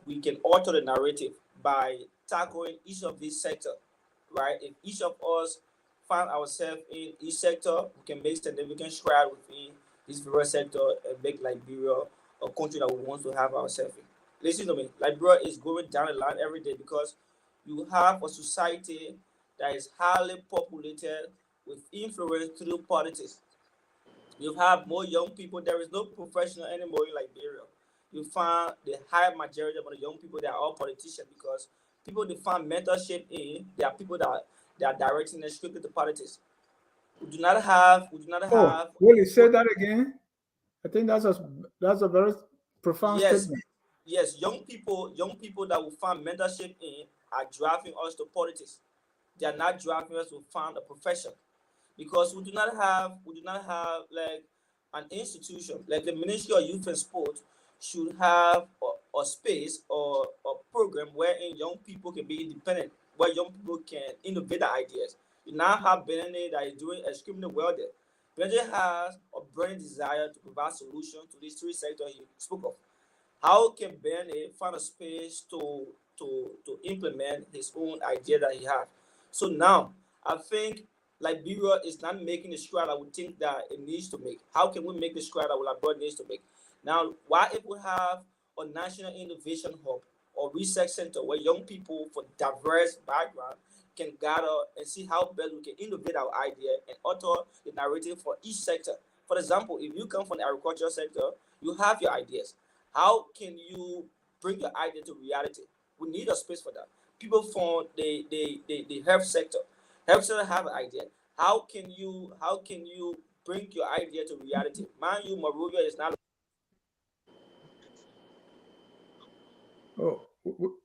we can alter the narrative by tackling each of these sectors, right? If each of us find ourselves in each sector, we can make significant strides within this various sector and make Liberia a country that we want to have ourselves in. Listen to me, Liberia is going down the line every day because you have a society that is highly populated with influence through politics. You have more young people. There is no professional anymore in Liberia. You find the high majority of the young people they are all politicians because people they find mentorship in. They are people that they are directing them strictly to politics. We do not have Oh, Willie, say that again. I think that's a very profound yes, statement. yes, young people that will find mentorship in are driving us to politics. They are not driving us to find a profession. Because we do not have like an institution like the Ministry of Youth and Sport should have a space or a program wherein young people can be independent, where young people can innovate their ideas. You now have Benedict that is doing extremely well there. Benedict has a burning desire to provide solutions to these three sectors he spoke of. How can Benedict find a space to implement his own idea that he has? So now I think Liberia is not making the stride I would think that it needs to make. How can we make the stride that Liberia needs to make? Now, why if we have a national innovation hub or research center where young people from diverse background can gather and see how best we can innovate our idea and alter the narrative for each sector. For example, if you come from the agricultural sector, you have your ideas. How can you bring your idea to reality? We need a space for that. People from the health sector have an idea. How can you bring your idea to reality? Mind you, Morovia is not. Oh,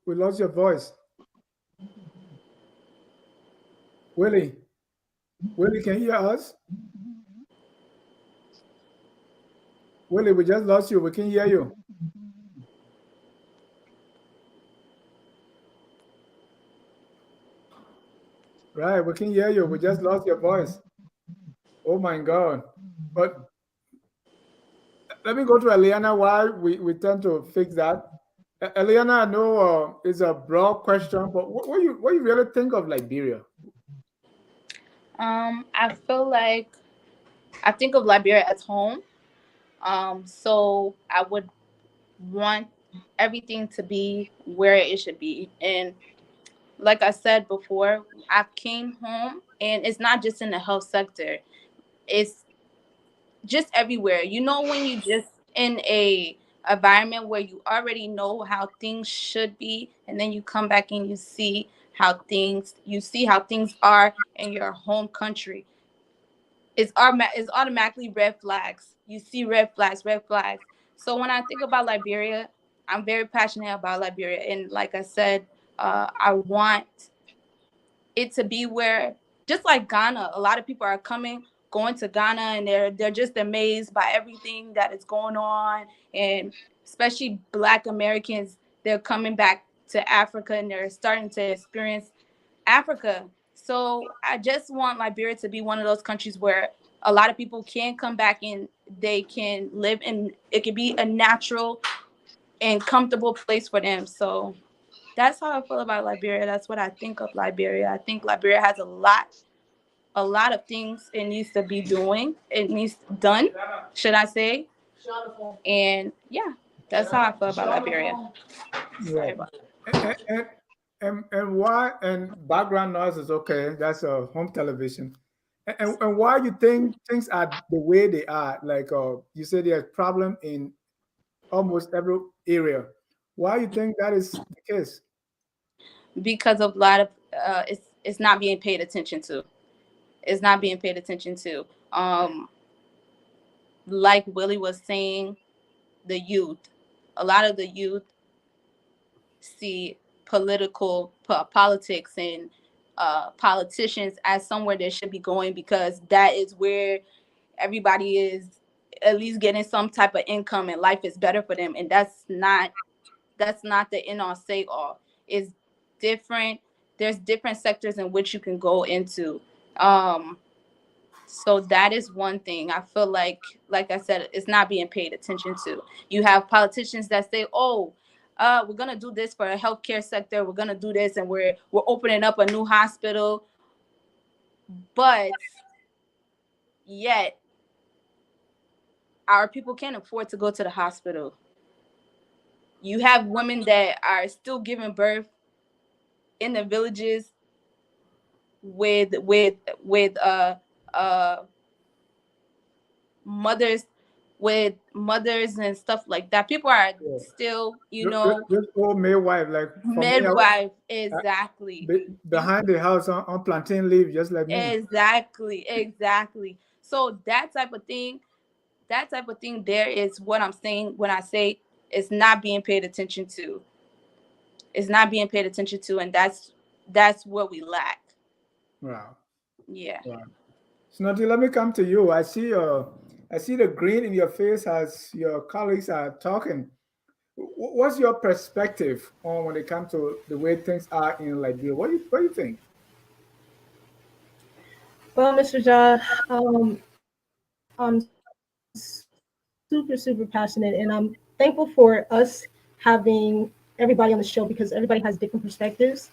we lost your voice. Willie, Willie, can you hear us? Willie, we just lost you. We can hear you. Right, we can hear you. We just lost your voice. Oh my God. But let me go to Eliana while we tend to fix that. Eliana, I know it's a broad question, but what you really think of Liberia? I feel like I think of Liberia as home. So I would want everything to be where it should be. And like I said before, I came home, and it's not just in the health sector. It's just everywhere. You know, when you just in a environment where you already know how things should be, and then you come back and you see how things are in your home country. It's automatically red flags. You see red flags, red flags. So when I think about Liberia, I'm very passionate about Liberia, and like I said, I want it to be where, just like Ghana, a lot of people are going to Ghana, and they're just amazed by everything that is going on, and especially Black Americans, they're coming back to Africa and they're starting to experience Africa. So I just want Liberia to be one of those countries where a lot of people can come back and they can live in. It could be a natural and comfortable place for them. So that's how I feel about Liberia. That's what I think of Liberia. I think Liberia has a lot of things it needs to be doing. It needs done, should I say? And yeah. That's how I feel about Liberia. Yeah. Sorry about And, and, and why, and background noise is okay. That's a home television. And why you think things are the way they are? Like you said, there's problem in almost every area. Why you think that is the case? because of a lot of it's not being paid attention to. It's not being paid attention to. Like Willie was saying, the youth. A lot of the youth see politics and politicians as somewhere they should be going because that is where everybody is at least getting some type of income and life is better for them. And that's not the end all say all. It's different. There's different sectors in which you can go into. So that is one thing. I feel like I said, it's not being paid attention to. You have politicians that say, "Oh, we're gonna do this for a healthcare sector. We're gonna do this, and we're opening up a new hospital." But yet, our people can't afford to go to the hospital. You have women that are still giving birth in the villages with uh mothers with mothers and stuff like that. People are Yeah. still, This old midwife, like for me, midwife. I, Exactly. behind the house on plantain leaf, just like me. Exactly. So that type of thing there is what I'm saying when I say it's not being paid attention to. It's not being paid attention to, and that's what we lack. Wow. Yeah. Wow. Snotty, let me come to you. I see the green in your face as your colleagues are talking. What's your perspective on when it comes to the way things are in Liberia? What do you think? Well, Mr. Ja, I'm super passionate, and I'm thankful for us having everybody on the show because everybody has different perspectives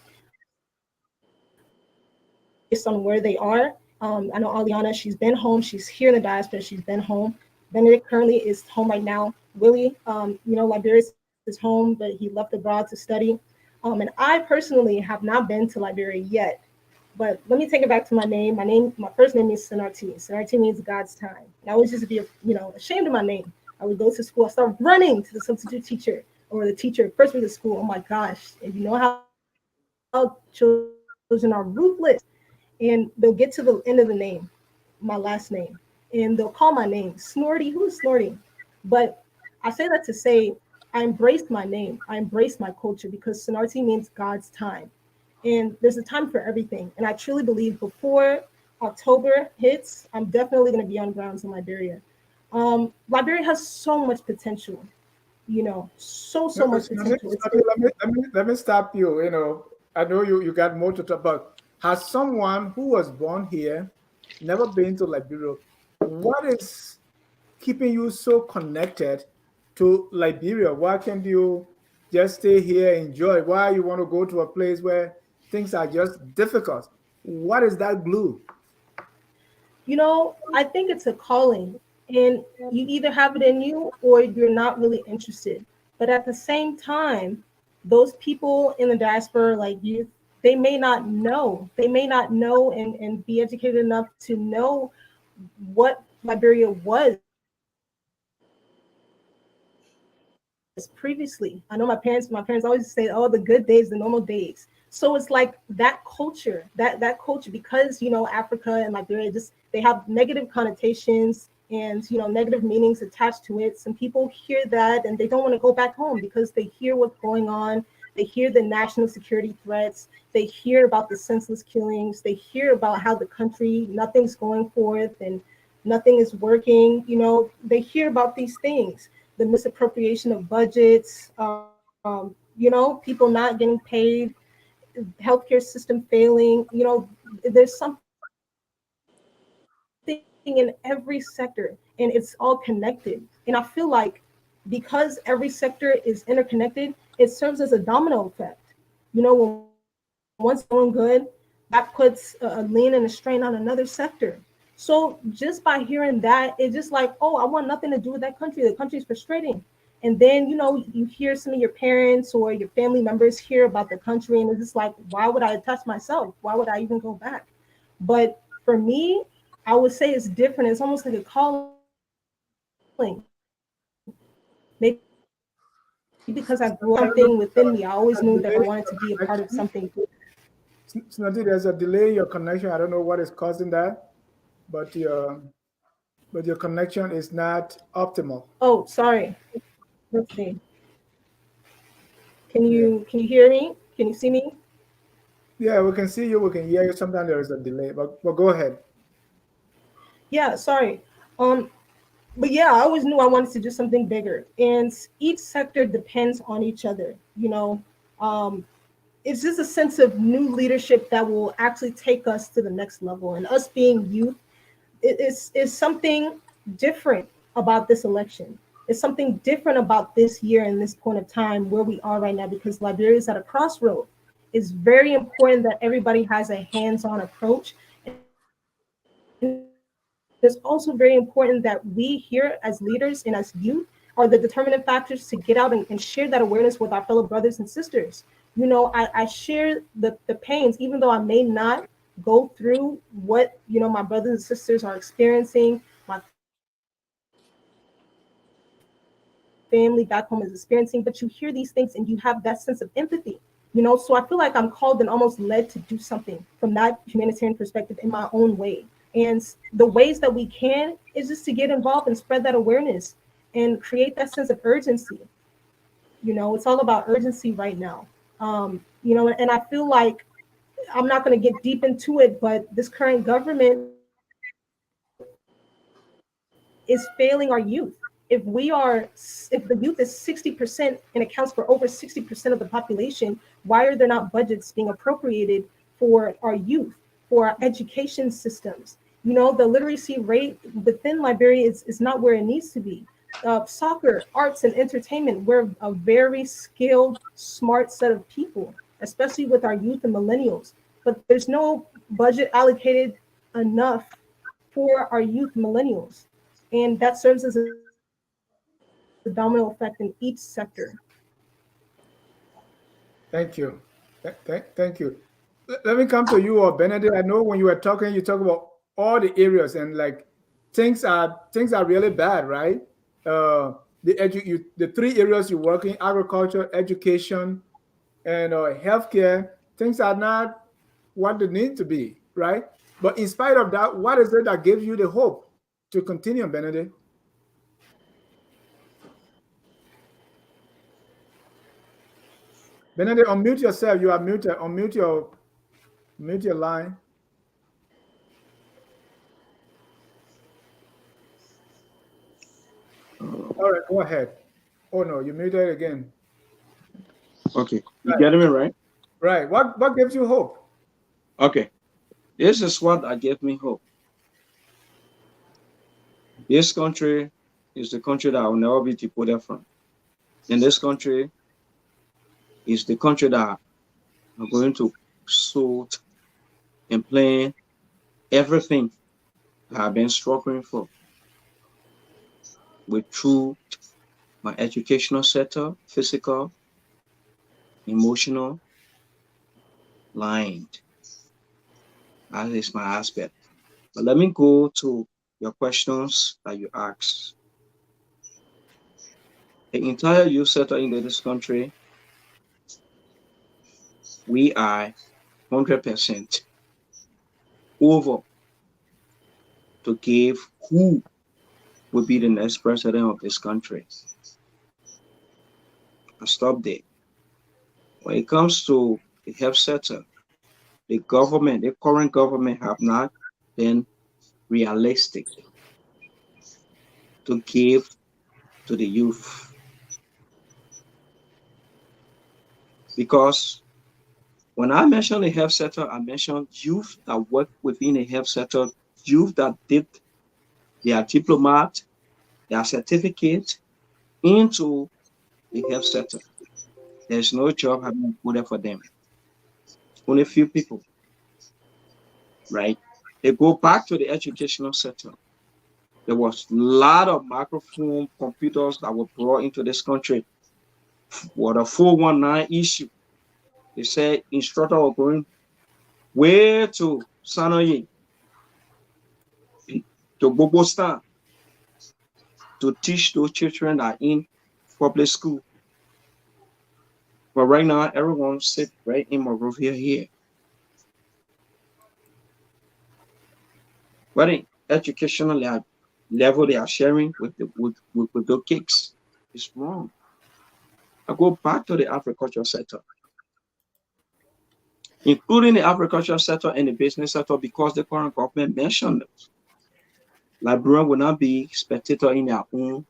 based on where they are. I know Aliana, she's been home. She's here in the diaspora. She's been home. Benedict currently is home right now. Willie, Liberia is home, but he left abroad to study. And I personally have not been to Liberia yet. But let me take it back to my name. My first name is Snarty. Snarty means God's time. And I was just be, ashamed of my name. I would go to school. I start running to the substitute teacher or the teacher first week of school. Oh my gosh! And you know how children are ruthless, and they'll get to the end of the name, my last name, and they'll call my name Snorty. Who is Snorty? But I say that to say I embraced my name. I embraced my culture because Snarty means God's time. And there's a time for everything. And I truly believe before October hits, I'm definitely going to be on grounds in Liberia. Liberia has so much potential, so much potential. Let me stop you. I know you got more to talk about. Has someone who was born here, never been to Liberia, what is keeping you so connected to Liberia? Why can't you just stay here, enjoy? Why you want to go to a place where things are just difficult? What is that glue? I think it's a calling, and you either have it in you or you're not really interested. But at the same time, those people in the diaspora, like you, they may not know and be educated enough to know what Liberia was previously. I know my parents always say, oh, the good days, the normal days. So it's like that culture, that culture, because Africa and Liberia, just they have negative connotations and negative meanings attached to it. Some people hear that and they don't want to go back home because they hear what's going on. They hear the national security threats. They hear about the senseless killings. They hear about how the country, nothing's going forth and nothing is working. They hear about these things, the misappropriation of budgets, people not getting paid, healthcare system failing. There's something in every sector, and it's all connected. And I feel like because every sector is interconnected, it serves as a domino effect. When one's going good, that puts a lean and a strain on another sector. So just by hearing that, it's just like, oh, I want nothing to do with that country. The country is frustrating. And then, you know, you hear some of your parents or your family members hear about the country, and it's just like, why would I attach myself? Why would I even go back? But for me, I would say it's different. It's almost like a calling. Maybe because I grew up something within me. I always knew that I wanted to be a part of something. Snatty, there's a delay in your connection. I don't know what is causing that, but your connection is not optimal. Oh, sorry. Let's see. Can Yeah. you hear me? Can you see me? Yeah, we can see you, we can hear you. Sometimes there is a delay, but go ahead. Yeah, sorry. Um, but yeah, I always knew I wanted to do something bigger, and each sector depends on each other. You know, um, it's just a sense of new leadership that will actually take us to the next level. And us being youth is something different about this election. It's something different about this year and this point of time where we are right now, because Liberia is at a crossroad. It's very important that everybody has a hands-on approach. It's also very important that we here as leaders and as youth are the determinant factors to get out and share that awareness with our fellow brothers and sisters. You know, I share the pains, even though I may not go through what, you know, my brothers and sisters are experiencing, my family back home is experiencing, but you hear these things and you have that sense of empathy. You know, so I feel like I'm called and almost led to do something from that humanitarian perspective in my own way. And the ways that we can is just to get involved and spread that awareness and create that sense of urgency. You know, it's all about urgency right now. You know, and I feel like I'm not going to get deep into it, but this current government is failing our youth. If the youth is 60% and accounts for over 60% of the population, why are there not budgets being appropriated for our youth, for our education systems? You know, the literacy rate within Liberia is not where it needs to be. Soccer, arts, and entertainment, we're a very skilled, smart set of people, especially with our youth and millennials. But there's no budget allocated enough for our youth millennials. And that serves as a domino effect in each sector. Thank you. Thank you. Let me come to you or Benedict. I know when you were talking, you talk about all the areas and like things are really bad, right? The three areas you work in: agriculture, education, and healthcare. Things are not what they need to be, right? But in spite of that, what is it that gives you the hope to continue, Benedict? Benedict, unmute yourself. You are muted. Mute your line. All right, go ahead. Oh no, you muted again. Okay, you Right. getting me right? Right. What gives you hope? Okay, this is what that gave me hope. This country is the country that I will never be deported from. And this country is the country that I'm going to sort and plan everything that I've been struggling for with through my educational sector, physical, emotional, mind. That is my aspect. But let me go to your questions that you asked. The entire youth sector in this country, we are 100% over to give who will be the next president of this country. I'll stop there. When it comes to the health sector, the current government have not been realistic to give to the youth. Because when I mention the health sector, I mention youth that work within the health sector, youth that did their diploma, their certificate into the health sector. There's no job having put there for them. Only a few people, right? They go back to the educational sector. There was a lot of microfilm computers that were brought into this country. For the 419 issue, they said instructor were going way to Sanoye, to Bobostan, to teach those children that are in public school. But right now, everyone sit right in Monrovia here. What the educational level they are sharing with the kids is wrong. I go back to the agricultural sector, including the agricultural sector and the business sector, because the current government mentioned it. Liberians will not be spectator in their own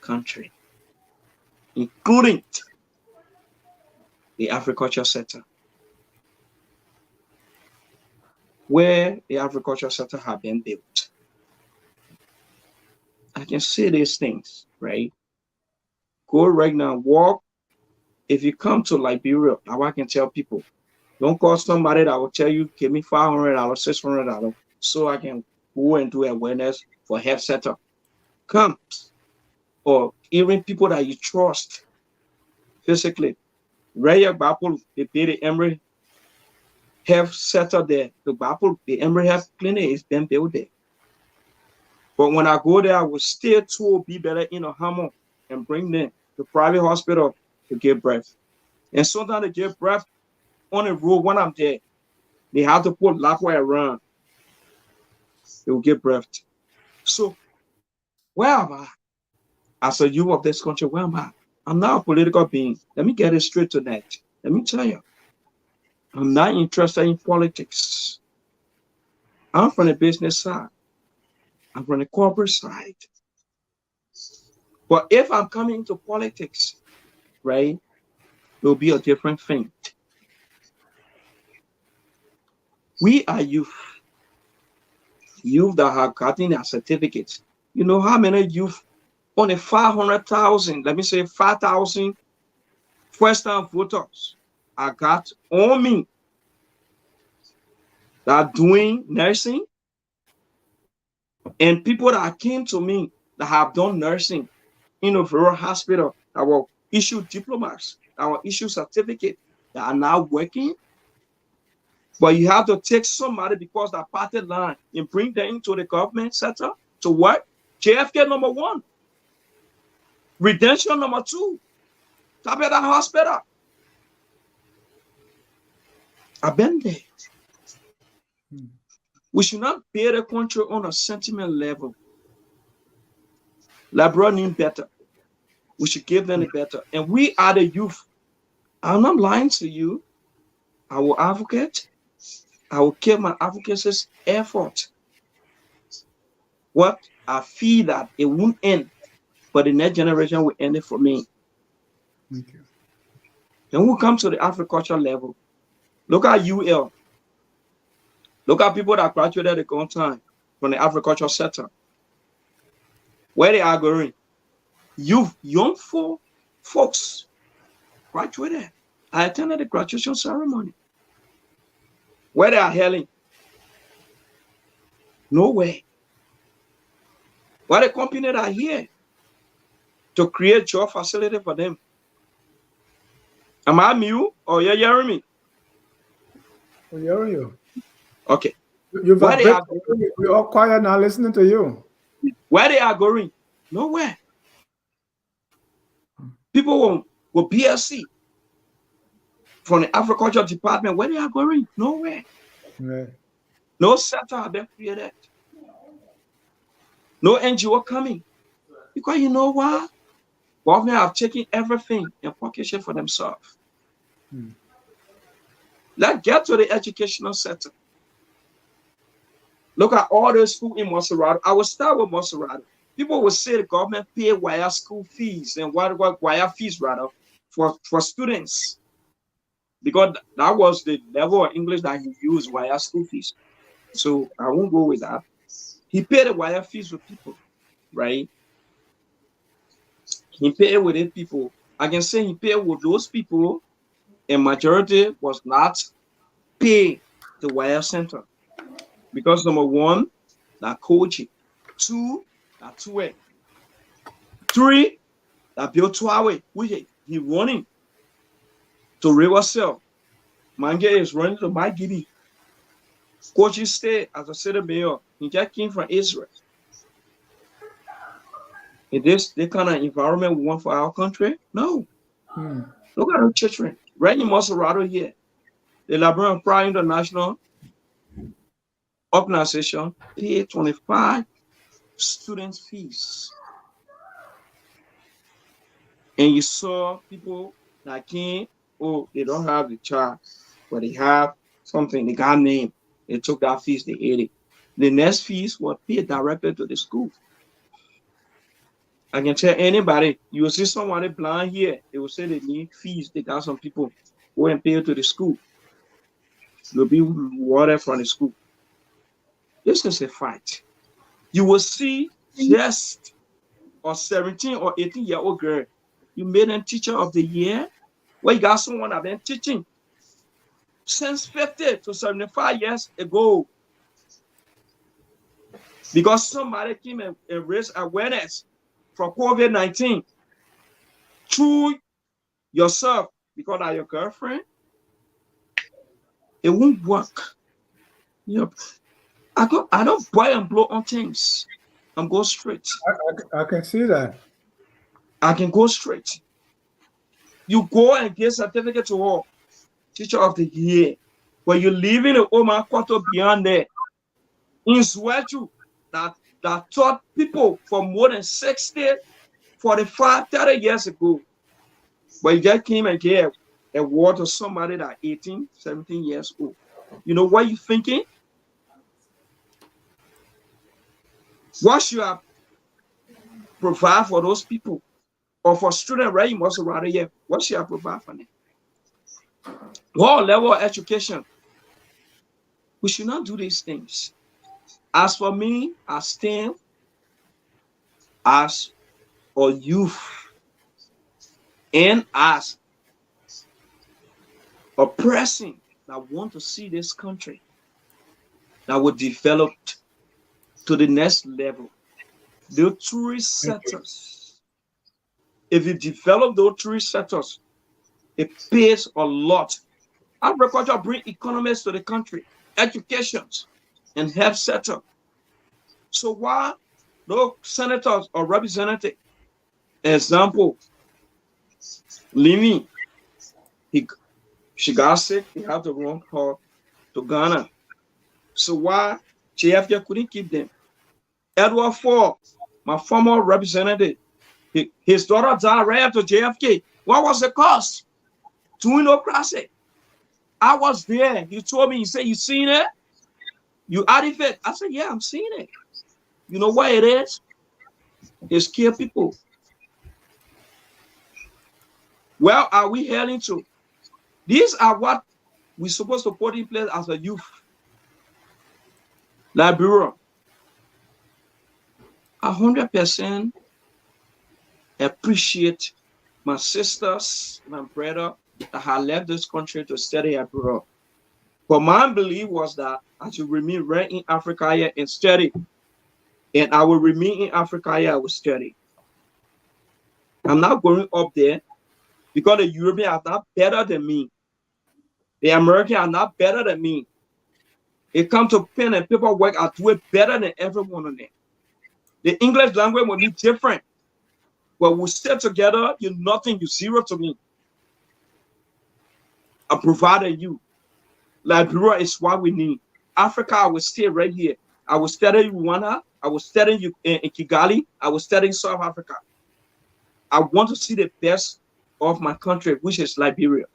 country, including the agriculture sector, where the agriculture sector have been built. I can say these things, right? Go right now, walk. If you come to Liberia, now I can tell people, don't call somebody that will tell you, give me $500, $600, so I can go and do awareness for health sector. Come. Or even people that you trust physically. Raya Bapul, they pay the Emory Health Center there. The Emory Health Clinic is being built there. But when I go there, I will still to be better in a hammer and bring them to private hospital to give birth. And sometimes they give birth on the road when I'm there. They have to put lockway around. They will give birth. So, where am I? As a youth of this country, where am I? I'm not a political being. Let me get it straight tonight. Let me tell you, I'm not interested in politics. I'm from the business side. I'm from the corporate side. But if I'm coming into politics, right, it'll be a different thing. We are youth that have gotten their certificates. You know how many youth, only 500,000, let me say 5,000 first-time voters I got on me that are doing nursing, and people that came to me that have done nursing in a rural hospital that will issue diplomas, that will issue certificates that are now working. But you have to take somebody because that party line and bring them into the government sector to work. JFK number 1. Redemption number 2. Top of that hospital. I've been there. We should not build a country on a sentiment level. Liberians need better. We should give them the better. And we are the youth. I'm not lying to you. I will advocate. I will give my advocacy's effort. What I feel that it won't end, but the next generation will end it for me. Thank you. Then we'll come to the agriculture level. Look at UL. Look at people that graduated at one time from the agricultural sector. Where they are going. Young folks graduated. I attended the graduation ceremony. Where they are hailing? Nowhere. Why the company that are here to create job facility for them? Am I mute or you hearing me? We hear you. Okay. We're all quiet now listening to you. Where they are going? Nowhere. People will BSc from the agriculture department. Where they are going? Nowhere. Right. No sector have been created. No NGO coming. Because you know what? Government have taken everything and pocket it for themselves. Let's get to the educational sector. Look at all the schools in Monserrate. I will start with Monserrate. People will say the government pay wire school fees and what wire fees rather for students. Because that was the level of English that he used, wire school fees. So I won't go with that. He paid the wire fees with people, right? He paid with it people. I can say he paid with those people, and majority was not paid the wire center. Because number one, that coaching. 2, that 2. 3, that built 2 which he running to River Cell. Mange is running to my Giddy. Coach stay as a city mayor. He just came from Israel. Is this the kind of environment we want for our country? No. Look at the children. Right in Maserati here. The Liberian Pride International Organization pay 25 students' fees. And you saw people that came, oh, they don't have the child, but they have something, they got name. They took that fees, they ate it. The next fees were paid directly to the school. I can tell anybody, you will see somebody blind here, they will say they need fees. They got some people go and pay to the school. They'll be rewarded from the school. This is a fight. You will see just a 17 or 18-year-old girl, you made them teacher of the year. Well, you got someone that been teaching since 50 to 75 years ago. Because somebody came and raised awareness for COVID-19 through yourself, because of your girlfriend, it won't work. Yep. I don't buy and blow on things. I'm go straight. I can see that. I can go straight. You go and get certificate to all teacher of the year, but you're leaving the Oma Quarter beyond there. In Swetu, that taught people for more than 60, 45, 30 years ago. But you just came and gave a word to somebody that 18, 17 years old. You know what you're thinking? What should I provide for those people? Or for students, right? You must rather, yeah, what should I provide for them? What level of education? We should not do these things. As for me, I stand as a youth and as a person that want to see this country that will develop to the next level. The tourist sectors, if you develop those tourist sectors, it pays a lot. Agriculture brings economies to the country, education and health sector. So why those senators or representatives, example, Limi, she got sick, he had to run her to Ghana. So why JFK couldn't keep them? Edward Ford, my former representative, his daughter died right after JFK. What was the cost? Classic. I was there. He told me, he said, you seen it? You added it? I said, yeah, I'm seeing it. You know what it is? It scares people. Where are we heading to? These are what we're supposed to put in place as a youth. Liberian. 100% appreciate my sisters, my brother that have left this country to study abroad. But my belief was that I should remain right in Africa here and study. And I will remain in Africa here, I will study. I'm not going up there because the Europeans are not better than me. The Americans are not better than me. It comes to pen and paper work, I do it better than everyone of them. The English language will be different. But we stay together, you're nothing, you're zero to me. I provided you. Liberia is what we need. Africa, I will stay right here. I will study Rwanda. I will study you in Kigali. I will study South Africa. I want to see the best of my country, which is Liberia.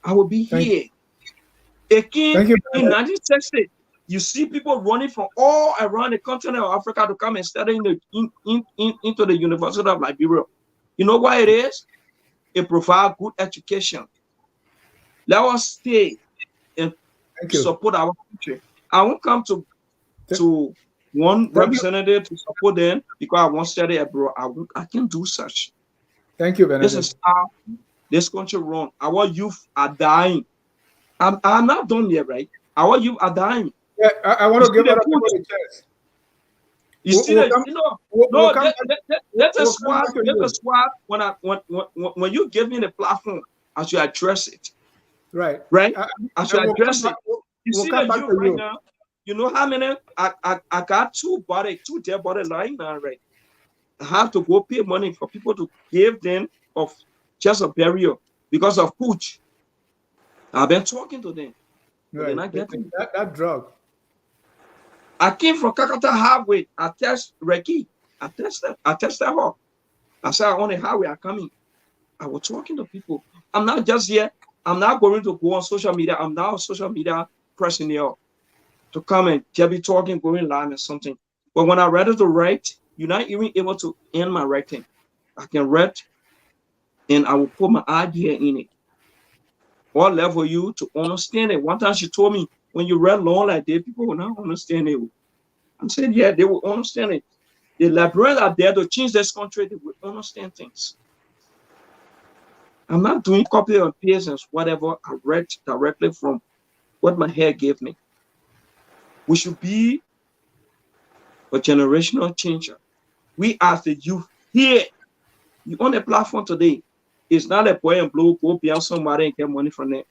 I will be here. Again, in 1960, you see people running from all around the continent of Africa to come and study into the University of Liberia. You know why it is? It provides good education. Let us stay and support our country. I won't come to one representative to support them because I want to study abroad. I can do such. Thank you, Benedict. This is how this country runs. Our youth are dying. I'm not done yet, right? Our youth are dying. Yeah, I want to give other people a chance. You We'll, see we'll that, come. you know, We'll no, come back. that's a We'll come swap. back to That's a you. swap when you give me the platform, I should address it, Right. right? I should And we'll come address back. it. You We'll see come that back you to right you. now, you know how many I got two dead body lying now, right? I have to go pay money for people to give them of just a burial because of pooch. I've been talking to them, but they're Right. not getting it. That drug. I came from Kakata Highway. I test Reiki. I tested her. I said on the highway are coming. I was talking to people. I'm not just here. I'm not going to go on social media. I'm now a social media personnel to come and just be talking, going live and something. But when I'm ready to write, you're not even able to end my writing. I can write and I will put my idea in it. Or level you to understand it. One time she told me, when you read long like that, people will not understand it. I said, yeah, they will understand it. The Liberians are there to change this country. They will understand things. I'm not doing copy and paste and whatever I read directly from what my hair gave me. We should be a generational changer. We as the youth here, you on the platform today, it's not a boy and blue, go beyond somebody and get money from them.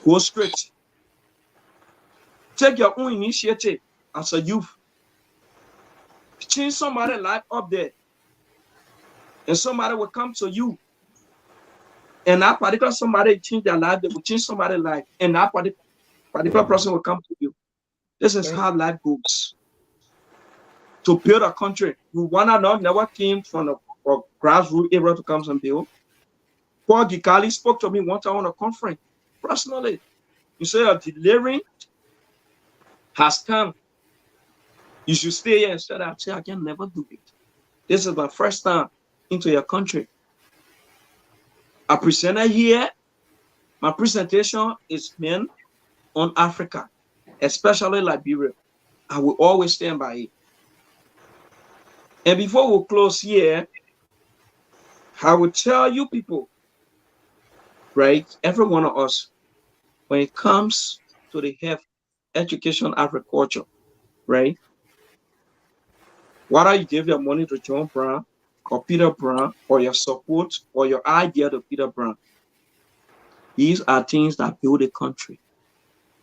Go straight. Take your own initiative as a youth. Change somebody's life up there. And somebody will come to you. And that particular somebody change their life, they will change somebody's life. And that particular person will come to you. This is how life goes. To build a country, Rwanda never came from a grassroots area to come and build. Paul Gikali spoke to me one time on a conference personally. He said, a delivering has come. You should stay here. Instead, I say, I can never do it. This is my first time into your country. I presented here. My presentation is meant on Africa, especially Liberia. I will always stand by it. And before we close here, I will tell you people, right? Every one of us, when it comes to the health, education, agriculture, right? Whether you give your money to John Brown or Peter Brown, or your support or your idea to Peter Brown, these are things that build a country.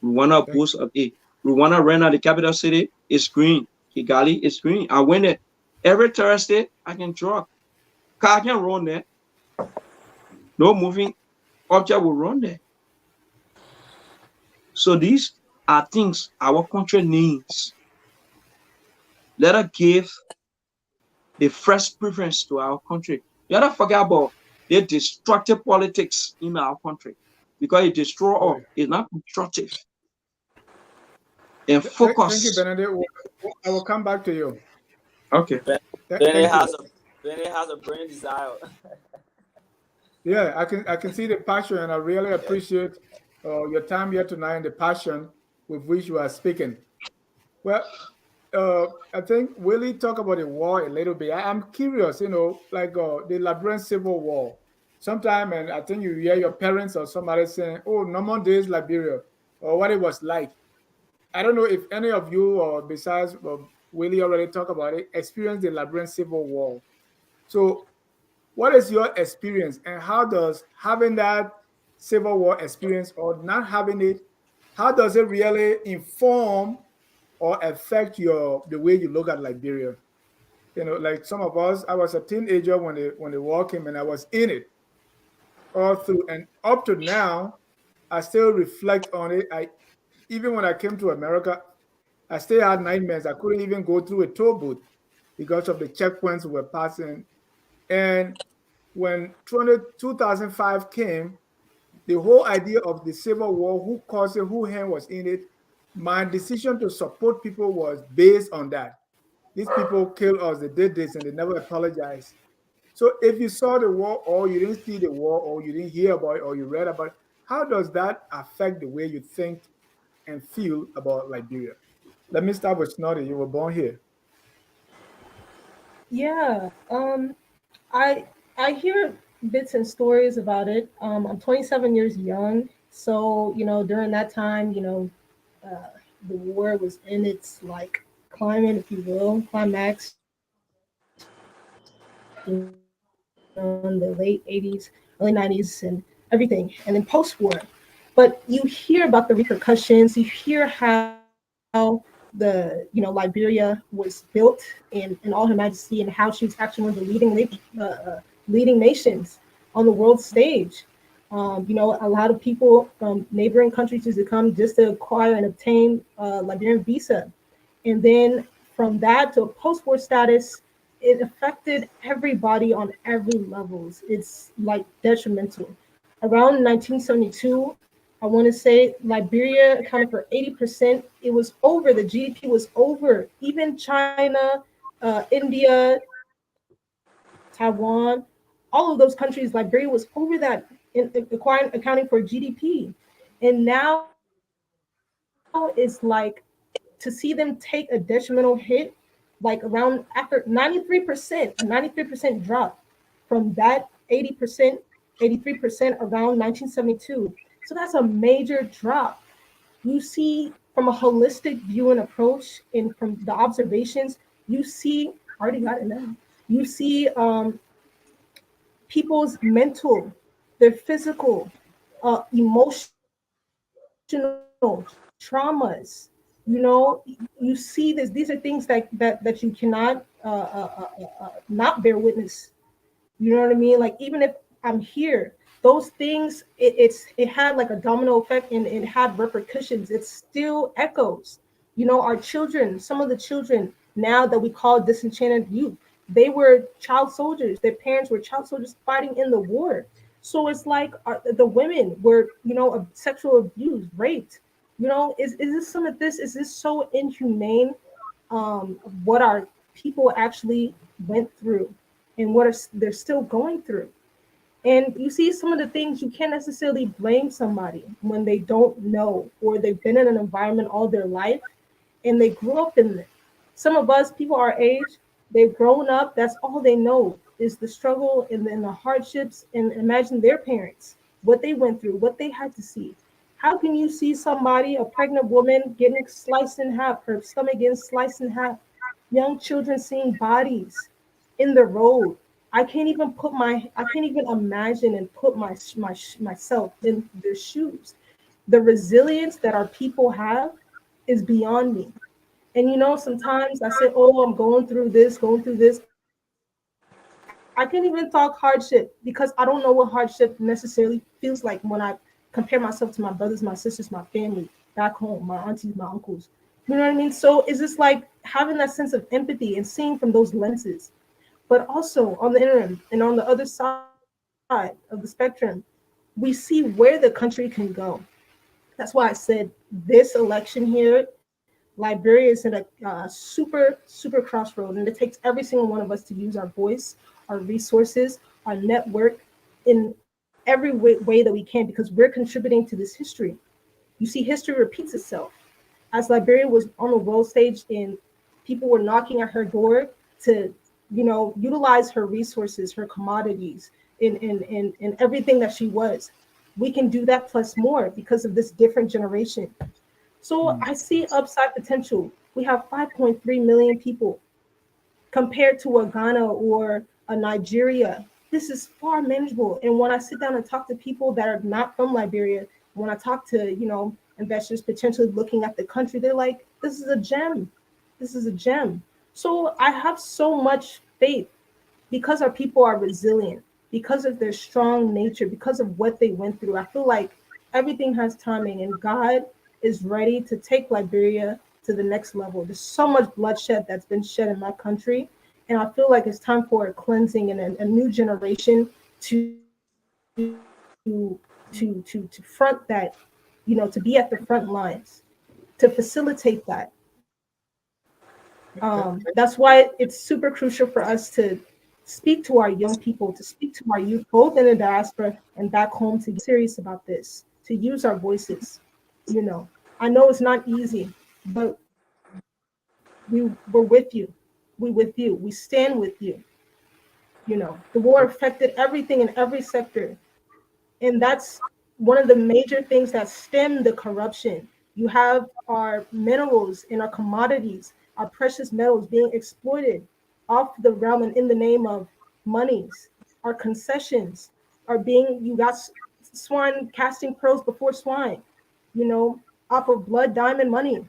Rwanda boasts of it. Rwanda ran out the capital city, it's green. Kigali is green. I went there. Every Thursday, I can drive. Car can run there. No moving object will run there. So these are things our country needs. Let us give the first preference to our country. You gotta forget about the destructive politics in our country, because it destroys all. It's not constructive. And focus. Thank you, Benedict. I will come back to you. Okay. Benny has a brain desire. Yeah, I can see the passion, and I really appreciate your time here tonight and the passion with which you are speaking. Well, I think Willie talked about the war a little bit. I'm curious, like the Liberian Civil War. Sometime, and I think you hear your parents or somebody saying, "Oh, no more days Liberia," or what it was like. I don't know if any of you, or besides Willie already talked about it, experienced the Liberian Civil War. So, what is your experience, and how does having that Civil War experience or not having it, how does it really inform or affect the way you look at Liberia? Like some of us, I was a teenager when the war came, and I was in it all through, and up to now, I still reflect on it. Even when I came to America, I still had nightmares. I couldn't even go through a toll booth because of the checkpoints we were passing. And when 2005 came, the whole idea of the Civil War, who caused it, who hand was in it, my decision to support people was based on that. These people killed us, they did this, and they never apologized. So if you saw the war, or you didn't see the war, or you didn't hear about it, or you read about it, how does that affect the way you think and feel about Liberia? Let me start with Snotty. You were born here. Yeah, I I hear bits and stories about it. I'm 27 years young, so during that time, uh, the war was in its like climate, if you will, climax, in the late 80s, early 90s, and everything, and then post-war. But you hear about the repercussions. You hear how the Liberia was built in all her majesty, and how she was actually one of the leading nations on the world stage. A lot of people from neighboring countries used to come just to acquire and obtain Liberian visa, and then from that to a post-war status, it affected everybody on every levels. It's like detrimental. Around 1972, I want to say Liberia accounted for 80%. It was over. The GDP was over. Even China, India, Taiwan, all of those countries, Liberia was over that in accounting for GDP. And now it's like to see them take a detrimental hit, like around after 93%, a 93% drop from that 80%, 83% around 1972. So that's a major drop. You see from a holistic view and approach, and from the observations, you see, already got it now. You see people's mental, their physical, emotional traumas. You know, you see this. These are things that you cannot not bear witness. You know what I mean? Like even if I'm here, those things it had like a domino effect, and it had repercussions. It still echoes. Our children, some of the children now that we call disenchanted youth, they were child soldiers. Their parents were child soldiers fighting in the war. So it's like the women were, sexual abused, raped. Is this some of this? Is this so inhumane? What our people actually went through, and they're still going through. And you see some of the things, you can't necessarily blame somebody when they don't know, or they've been in an environment all their life and they grew up in it. Some of us, people our age, they've grown up, that's all they know is the struggle and then the hardships. And imagine their parents, what they went through, what they had to see. How can you see somebody, a pregnant woman, getting sliced in half, her stomach getting sliced in half, young children seeing bodies in the road? I can't even imagine and put myself in their shoes. The resilience that our people have is beyond me. And sometimes I say, oh, I'm going through this, going through this. I can't even talk hardship because I don't know what hardship necessarily feels like when I compare myself to my brothers, my sisters, my family back home, my aunties, my uncles. You know what I mean? So it's just like having that sense of empathy and seeing from those lenses. But also on the interim and on the other side of the spectrum, we see where the country can go. That's why I said this election here, Liberia is in a super crossroad, and it takes every single one of us to use our voice, our resources, our network in every way that we can, because we're contributing to this history. You see, history repeats itself. As Liberia was on the world stage and people were knocking at her door to, utilize her resources, her commodities, in everything that she was. We can do that plus more because of this different generation. So I see upside potential. We have 5.3 million people compared to a Ghana or a Nigeria. This is far manageable. And when I sit down and talk to people that are not from Liberia, when I talk to, investors potentially looking at the country, they're like, this is a gem. This is a gem. So I have so much faith because our people are resilient, because of their strong nature, because of what they went through. I feel like everything has timing, and God is ready to take Liberia to the next level. There's so much bloodshed that's been shed in my country, and I feel like it's time for a cleansing and a new generation to front that, to be at the front lines, to facilitate that. That's why it's super crucial for us to speak to our young people, to speak to our youth, both in the diaspora and back home, to get serious about this, to use our voices. I know it's not easy, but we're with you. We with you. We stand with you. The war affected everything in every sector. And that's one of the major things that stem the corruption. You have our minerals and our commodities our precious metals being exploited off the realm and in the name of monies. Our concessions are being, you got swine casting pearls before swine, you know, off of blood diamond money.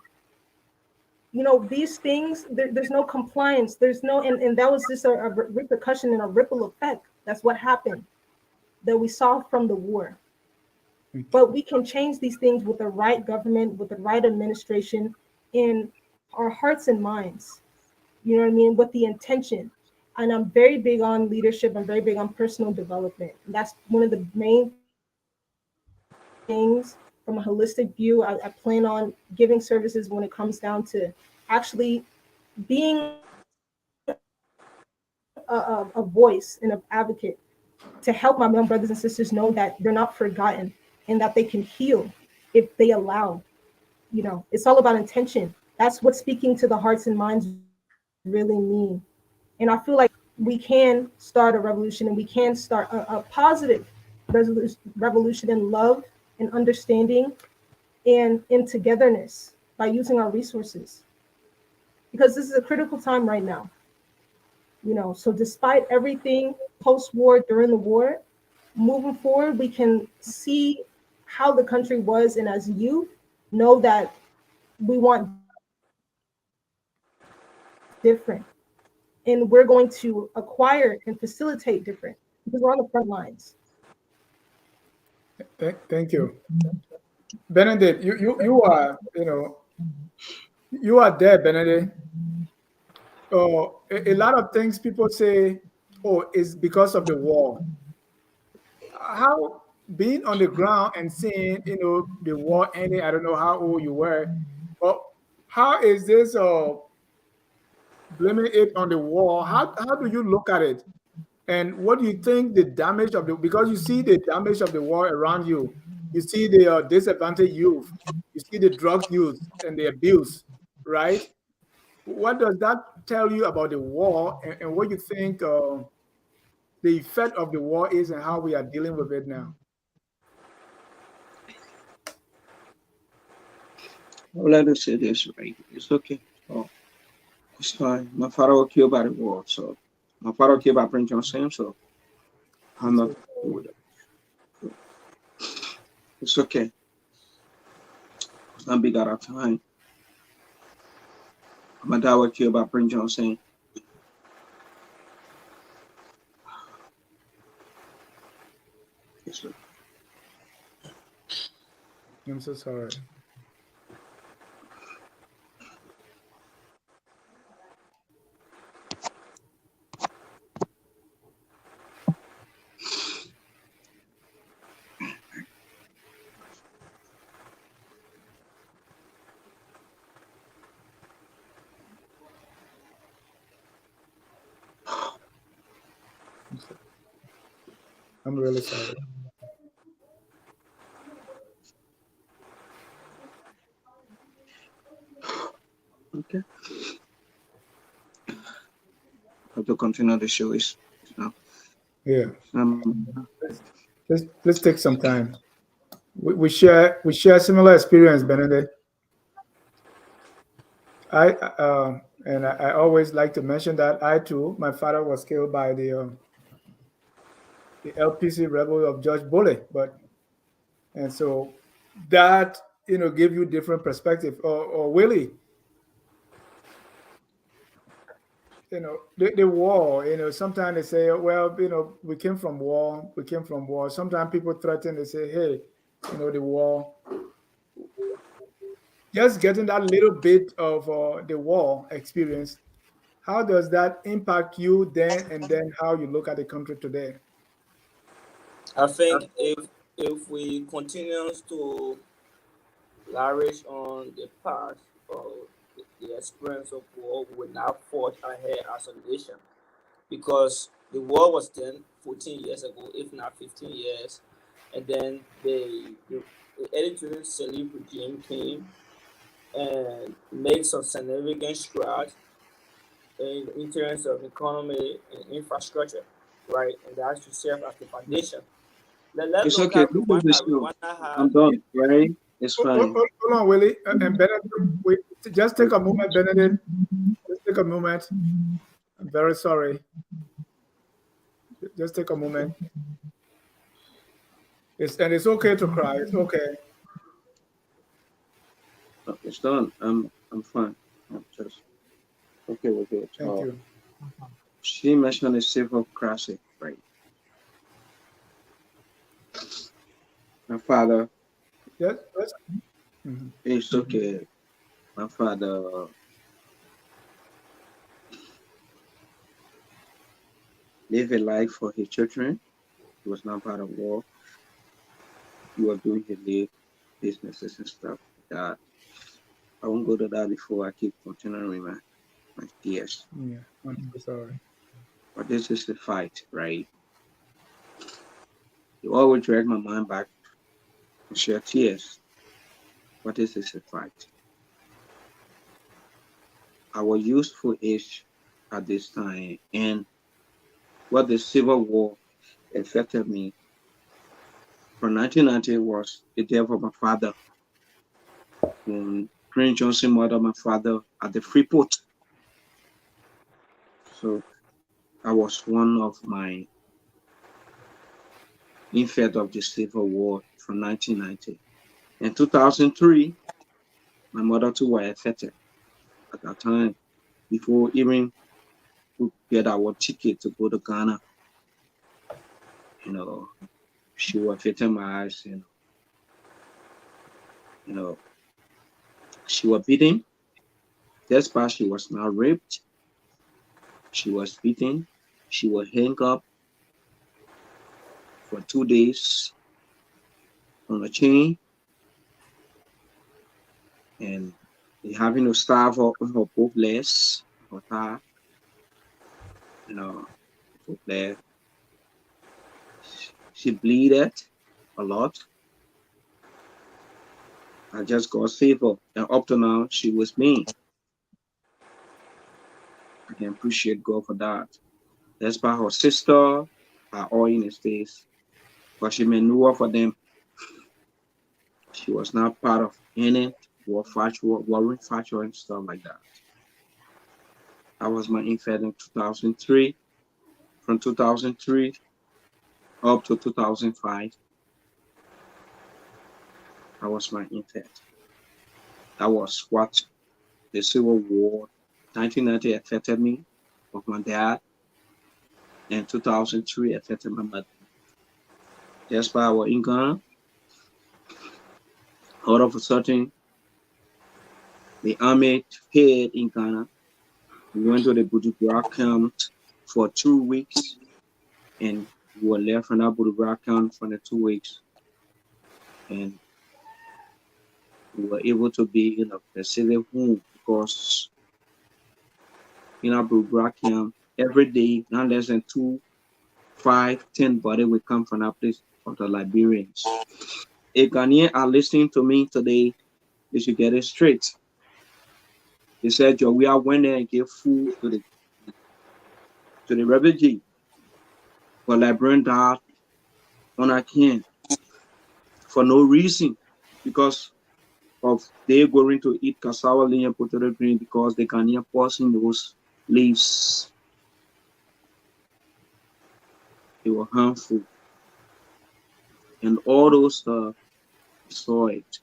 You know, these things, there's no compliance. There's no, and that was just a repercussion and a ripple effect. That's what happened that we saw from the war. But we can change these things with the right government, with the right administration, in our hearts and minds. You know what I mean? With the intention. And I'm very big on leadership. I'm very big on personal development. And that's one of the main things from a holistic view. I plan on giving services when it comes down to actually being a voice and an advocate to help my young brothers and sisters know that they're not forgotten and that they can heal if they allow. You know, it's all about intention. That's what speaking to the hearts and minds really mean. And I feel like we can start a revolution, and we can start a positive revolution in love and understanding and in togetherness by using our resources. Because this is a critical time right now. You know, so despite everything post-war, during the war, moving forward, we can see how the country was, and as youth, know that we want different. And we're going to acquire and facilitate different because we're on the front lines. Thank you. Benedict, you are, you know, you are there, Benedict. A lot of things people say, oh, it's because of the war. How being on the ground and seeing, you know, the war ending, I don't know how old you were, but how is this blaming it on the war? How do you look at it? And what do you think the damage of the, because you see the damage of the war around you, you see the disadvantaged youth, you see the drug use and the abuse, right? What does that tell you about the war, and what you think the effect of the war is and how we are dealing with it now? Let us say this, right? It's okay. Oh, it's fine. My father was killed by the war, so my father was killed by Prince Johnson, so I'm not with it. It's okay. It's not big out of time. My dad was killed by Prince Johnson. It's okay. I'm so sorry. I'm really sorry. Okay. How to continue the show is now. Yeah. Let's take some time. We share similar experience, Benedict. I always like to mention that I too, my father was killed by the LPC rebel of George Bulley, and so that, you know, give you different perspective. Or Willie, you know, the war, you know, sometimes they say, well, you know, we came from war. Sometimes people threaten, they say, hey, you know, the war. Just getting that little bit of the war experience, how does that impact you then, and then how you look at the country today? I think if we continue to flourish on the path of the experience of war, we will not forge ahead as a nation, because the war was done 14 years ago, if not 15 years, and then the Eritrean Salib regime came and made some significant strides in terms of economy and infrastructure, right? And that should serve as the foundation. Let's It's look okay. at This is the Rwanda. show. Rwanda I'm had done, right? It's fine. Hold on, Willie. And Benedict, just take a moment, Benedict. Just take a moment. I'm very sorry. Just take a moment. It's okay to cry. It's okay. It's done. I'm fine. I'm just okay with it. Thank you. She mentioned a civil crisis, right? My father. Yes. It's okay. My father lived a life for his children. He was not part of war. He was doing his businesses and stuff like that. I won't go to that before I keep continuing my tears. Yeah, I'm so sorry. But this is the fight, right? You always drag my mind back and shed tears. But this is a fight. I was youthful age at this time, and what the Civil War affected me from 1990 was the death of my father. When Prince Johnson murdered my father at the Freeport. So I was one of my infant of the Civil War from 1990. In 2003, my mother too was affected at that time. Before even we get our ticket to go to Ghana, she was victimized, she was beaten. Despite she was not raped, she was beaten. She was hung up for 2 days on a chain, and having to starve her on her both legs, her thigh, both legs. She bleeded a lot. I just got favor, and up to now she was me. I can appreciate God for that. That's by her sister are all in the States, but she maneuvered for them. She was not part of any war factor and stuff like that. I was my infant in 2003. From 2003 up to 2005, I was my infant. That was what the Civil War 1990 affected me, of my dad, and 2003 affected my mother. That's why I was in Ghana. All of a sudden, the army paid in Ghana. We went to the Budugura camp for 2 weeks, and we were left from that Budugura camp for the 2 weeks. And we were able to be in a specific home because in our Budugura camp, every day, not less than 2, 5, 10 bodies will come from that place of the Liberians. If Ghanaians are listening to me today, they should get it straight. They said, we are went there and gave food to the refugee. But Liberian died on our camp for no reason, because of they going to eat cassava leaf and potato green because the Ghanaian passing those leaves. They were harmful. And all those stuff saw it.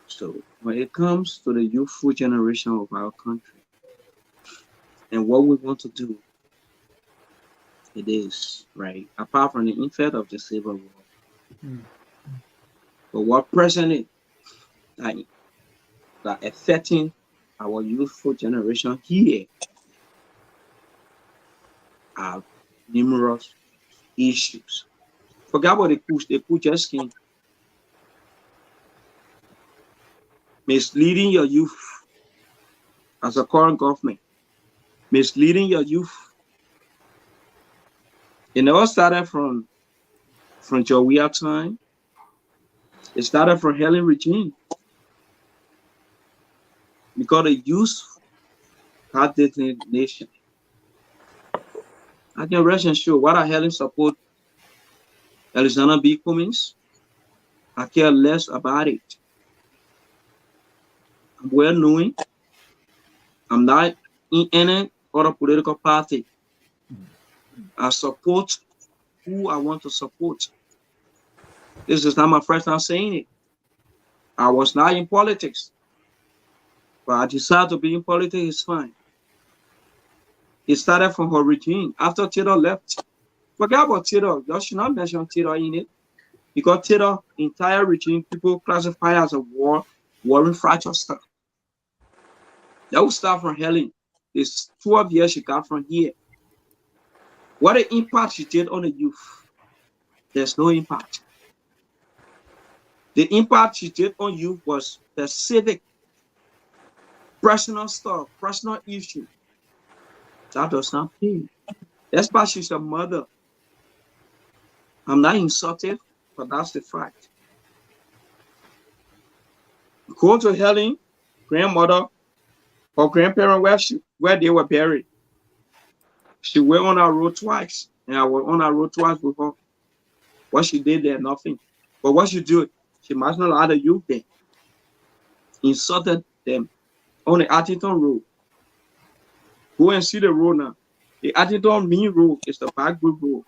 So when it comes to the youthful generation of our country and what we want to do, it is right, apart from the infant of the Civil War. But what present that affecting our youthful generation here are numerous issues. Forget about the push just skin. Misleading your youth as a current government. Misleading your youth. It never started from Jawia time. It started from Helen regime. Because the youth had this nation. I can rest and show what are Helen support Alexander B. Cummings, I care less about it. I'm well knowing. I'm not in any other political party. I support who I want to support. This is not my first time saying it. I was not in politics, but I decided to be in politics. It's fine. It started from her regime after Tito left. Forget about Tito. You should not mention Tito in it because Tito's entire regime people classify as a warring fracture stuff. That will start from Helen. It's 12 years she got from here. What the impact she did on the youth? There's no impact. The impact she did on youth was specific, personal stuff, personal issue. That does not pay. That's why she's a mother. I'm not insulted, but that's the fact. Go to Helen, grandmother or grandparent where they were buried. She went on our road twice, and I was on our road twice with her. What she did there, nothing. But what she did, she marginalized the youth there, insulted them on the Atherton Road. Go and see the road now. The Atherton Main Road is the backward road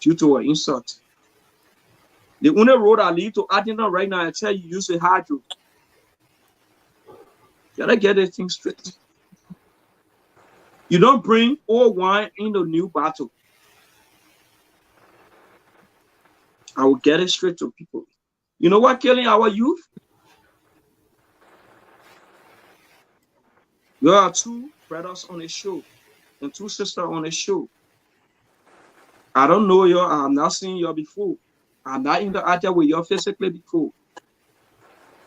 due to her insult. The only road I lead to Atherton right now, I tell you, use the hydro. You gotta get this thing straight. You don't bring old wine in the new bottle. I will get it straight to people. You know what killing our youth? There are two brothers on the show and two sisters on the show. I don't know you. I have not seen you before. I'm not interacted with you physically before.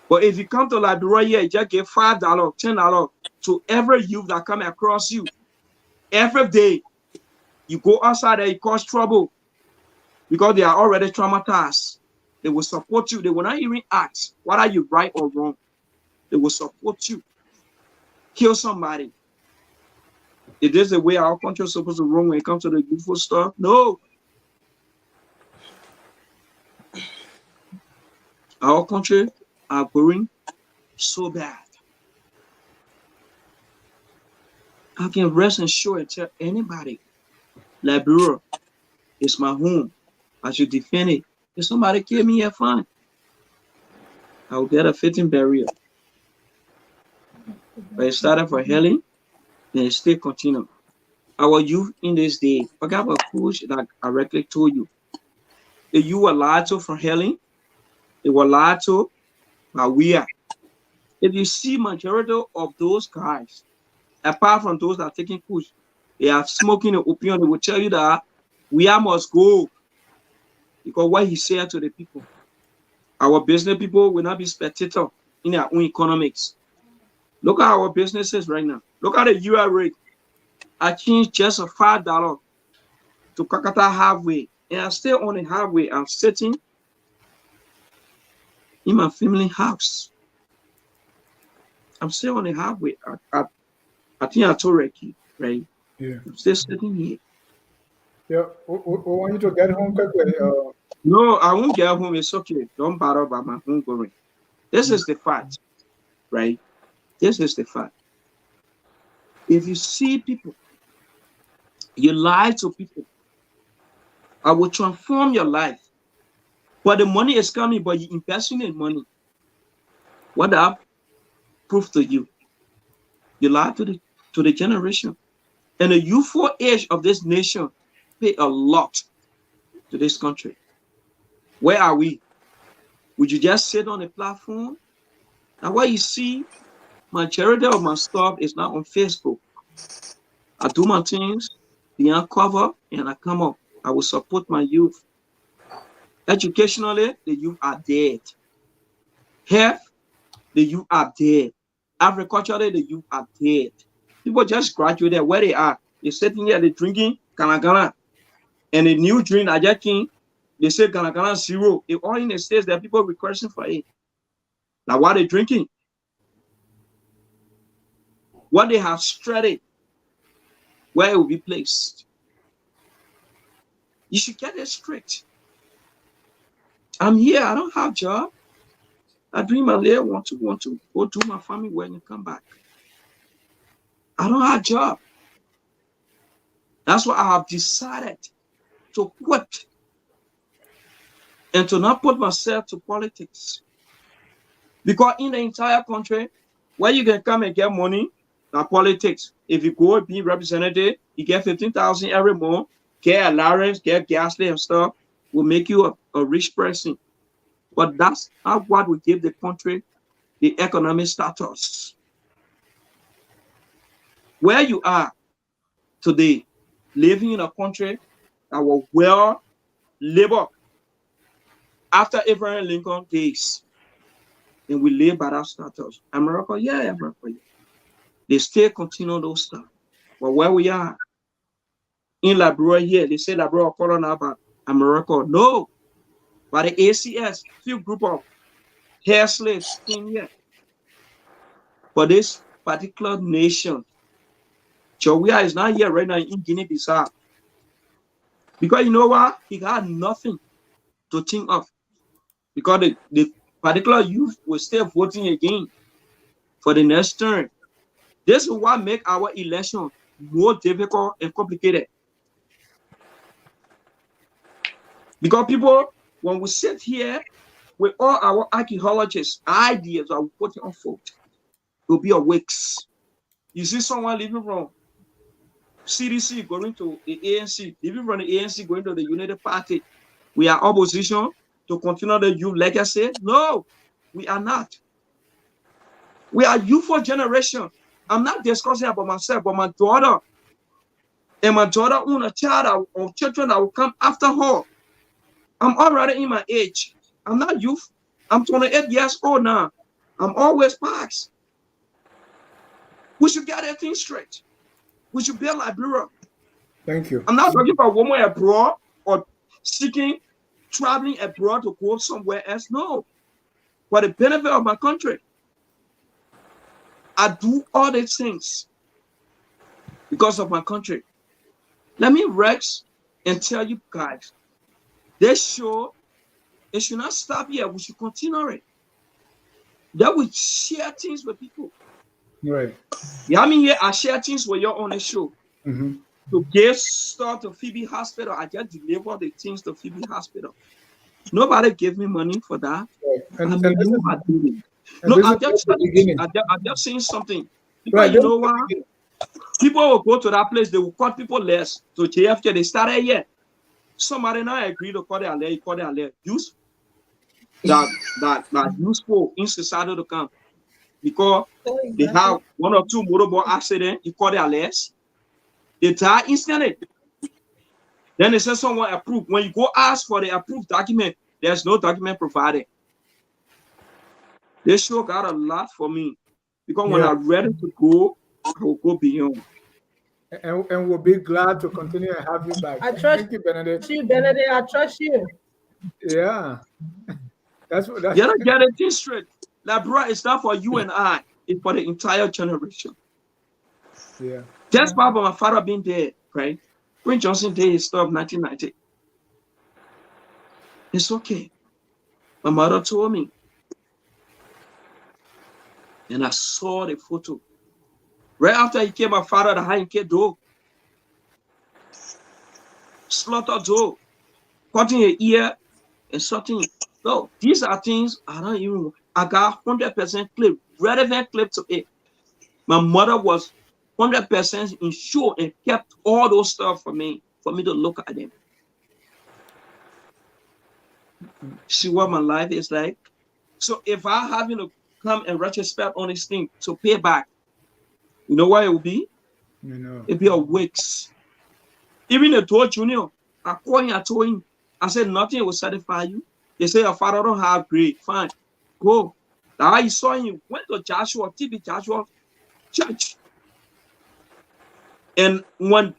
But if you come to Liberia, you just give $5, $10 to every youth that come across you. Every day, you go outside there, you cause trouble because they are already traumatized. They will support you. They will not even ask, what are you right or wrong? They will support you. Kill somebody. Is this the way our country is supposed to run when it comes to the youthful stuff? No. Our country are going so bad. I can rest assured and tell anybody, Liberia is my home. I should defend it. If somebody kill me here, fine. I will get a fitting burial. But it started for Helen, and it still continue. Our youth in this day, forget about push that I directly told you. If you were lied to from Helen, they were lied to by we are. If you see majority of those guys, apart from those that are taking push, they are smoking the opium, they will tell you that we must go. Because what he said to the people, our business people will not be spectator in their own economics. Look at our businesses right now. Look at the UR rate. I changed just a $5 to Kakata halfway, and I'm still on the halfway. I'm sitting in my family house. I'm still on the halfway. I think I told Ricky, right? Yeah. I'm still sitting here. Yeah. We want you to get home quickly. No, I won't get home. It's okay. Don't bother about my home going. This is the fact, right? This is the fact. If you see people, you lie to people, I will transform your life. But the money is coming, but you're investing in money. What I prove to you? You lie to the generation. And the youthful age of this nation pay a lot to this country. Where are we? Would you just sit on a platform? And what you see, majority of my stuff is not on Facebook. I do my things, beyond cover, and I come up. I will support my youth. Educationally, the youth are dead. Health, the youth are dead. Agriculturally, the youth are dead. People just graduated where they are. They're sitting here, they're drinking Ganagana. And the new drink I just came, they say Ganagana zero. If all in the states, there are people requesting for it. Now, what they're drinking, what they have shredded, where it will be placed. You should get it straight. I'm here. I don't have job. I dream my later want to go to my family when you come back. I don't have job. That's why I have decided to quit and to not put myself to politics. Because in the entire country, where you can come and get money, now politics. If you go be representative, you get 15,000 every month, get allowance, get gas and stuff, will make you a rich person. But that's not what will give the country the economic status. Where you are today, living in a country that was well labor after Abraham Lincoln days, and we live by that status. America, yeah, America, yeah. They still continue those stuff. But where we are, in Liberia here, they say Liberia calling about America. No, but the ACS, few group of hair slaves in here. For this particular nation, Jawia is not here right now in Guinea-Bissau. Because you know what? He got nothing to think of. Because the particular youth will still voting again for the next term. This is what makes our election more difficult and complicated. Because people, when we sit here with all our archaeologists, ideas are putting on foot, will be a weeks. You see someone leaving from CDC going to the ANC, leaving from the ANC going to the United Party. We are opposition to continue the youth legacy? No, we are not. We are youthful generation. I'm not discussing about myself, but my daughter and my daughter own a child or children that will come after her. I'm already in my age. I'm not youth. I'm 28 years old now. I'm always past. We should get everything straight. We should build Liberia. Thank you. I'm not talking about women abroad or seeking, traveling abroad to go somewhere else. No. For the benefit of my country. I do all these things because of my country. Let me rest and tell you guys, this show, it should not stop here. We should continue it. That we share things with people. Right. Yeah, I mean, here I share things with you on the show. Mm-hmm. To give stuff to Phoebe Hospital, I just deliver the things to Phoebe Hospital. Nobody gave me money for that. Right. No, I'm just saying something. Because right. You know what? People will go to that place, they will cut people less. So JFK, they started here. Somebody now agree to call their alert. Use that useful in society to come. Because they have one or two motorboat accidents, you call their less. They die instantly. Then they say someone approved. When you go ask for the approved document, there's no document provided. This show got a lot for me. Because when I'm ready to go, I will go beyond. And we'll be glad to continue and have you back. Thank you, Benedict. Benedict. I trust you. Yeah. That's You gotta get it straight. Liberia is not for you and I, it's for the entire generation. Yeah. Just by my father being dead, right? When Johnson Day is stopped 1990. It's okay. My mother told me. And I saw the photo. Right after he came, my father, the high kid dog. Slaughter dog. Cutting your ear and something. No, these are things I don't even. I got 100% clip, relevant clip to it. My mother was 100% insured and kept all those stuff for me to look at them. See what my life is like? So if I having to come and retrospect on this thing to pay back, you know what it will be? You know. It'll be a weeks. Even the told Junior, I called him, I told him, I said nothing will satisfy you. They say your father don't have grade. Fine. Go. Now I saw him, went to Joshua, TB Joshua church. And when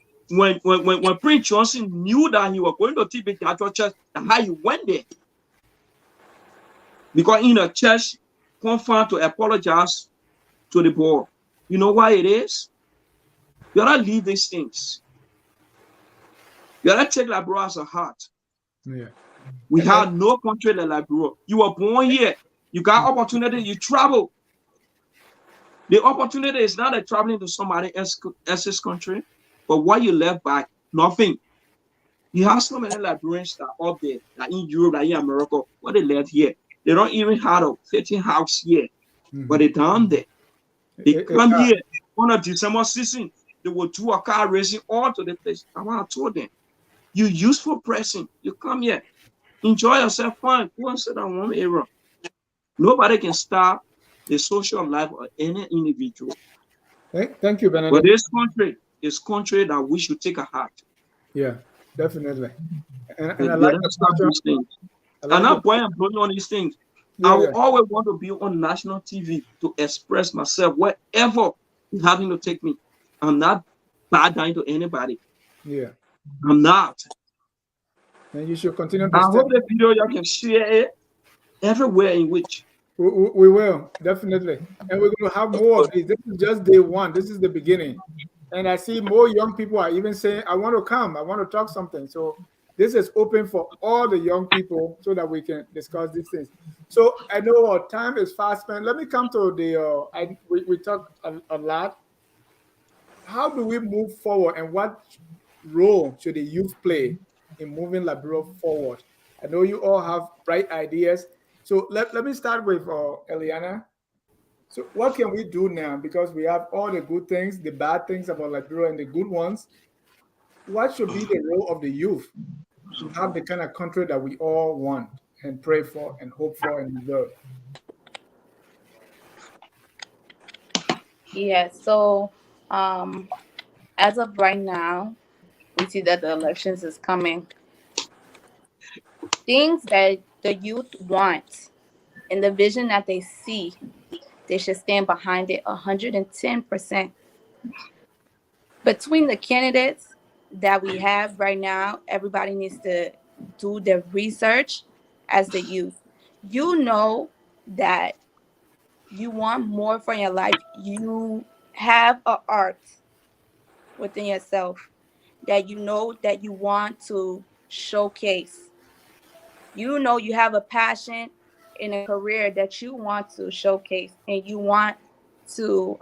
Prince Johnson knew that he was going to TB Joshua church, that's how he went there. Because in a church, confirmed to apologize to the board. You know why it is? You gotta leave these things. You gotta take that bro as a heart. Yeah. We have no country like Liberia. You were born here. You got opportunity. You travel. The opportunity is not like traveling to somebody else's country, but what you left back, nothing. You have so many Liberians that are up there, like in Europe, like in America, what they left here. They don't even have a 15 house here, but they down there. They come here on a December season. They will do a car racing all to the place. I want to told them, you useful person. You come here, enjoy yourself, fine. Go and sit down one area. Nobody can stop the social life of any individual. Thank you, Benedict. But this country is country that we should take a heart. Yeah, definitely. And I like these things. I'm not going and blowing on these things. I will always want to be on national TV to express myself wherever is having to take me. I'm not bad down to anybody. Yeah. I'm not. And you should continue to I hope the video you can share it everywhere in which. We will, definitely. And we're going to have more of these. This is just day one. This is the beginning. And I see more young people are even saying, I want to come. I want to talk something. So this is open for all the young people so that we can discuss these things. So I know our time is fast spent. Let me come to the, we talked a lot. How do we move forward and what role should the youth play in moving Liberia forward? I know you all have bright ideas. So let me start with Eliana. So what can we do now? Because we have all the good things, the bad things about Liberia and the good ones. What should be the role of the youth to have the kind of country that we all want and pray for and hope for and deserve? Yeah, so as of right now, we see that the elections is coming. Things that the youth want and the vision that they see, they should stand behind it 110%. Between the candidates that we have right now, everybody needs to do their research as the youth. You know that you want more for your life. You have an art within yourself that you know that you want to showcase. You know you have a passion in a career that you want to showcase and you want to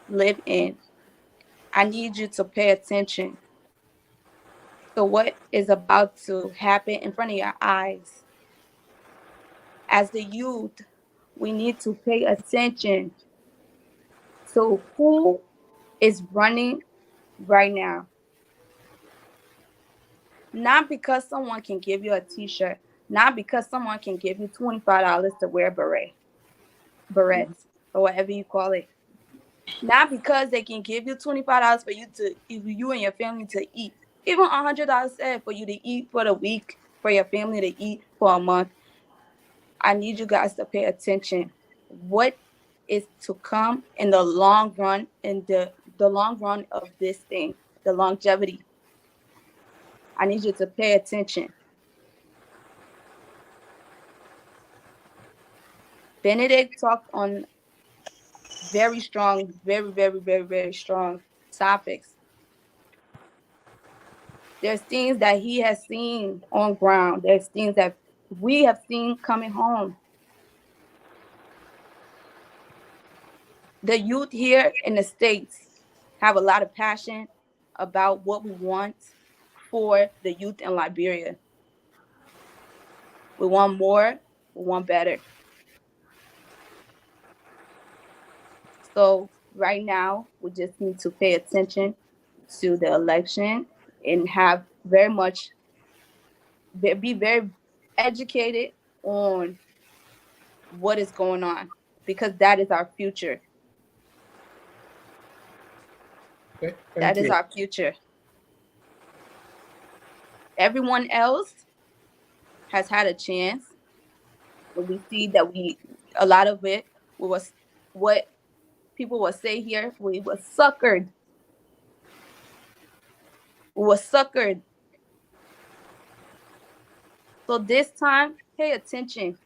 live in. I need you to pay attention to what is about to happen in front of your eyes. As the youth, we need to pay attention to who is running right now. Not because someone can give you a t-shirt, not because someone can give you $25 to wear berets, or whatever you call it. Not because they can give you $25 for you and your family to eat. Even $100 for you to eat for the week, for your family to eat for a month. I need you guys to pay attention. What is to come in the long run, in the long run of this thing, the longevity. I need you to pay attention. Benedict talked on very strong, very, very, very, very strong topics. There's things that he has seen on ground. There's things that we have seen coming home. The youth here in the States have a lot of passion about what we want for the youth in Liberia. We want more, we want better. So right now, we just need to pay attention to the election and have be very educated on what is going on, because that is our future. That is our future. Everyone else has had a chance, but we see that a lot of it was what people will say here, we were suckered. We were suckered. So this time, pay attention.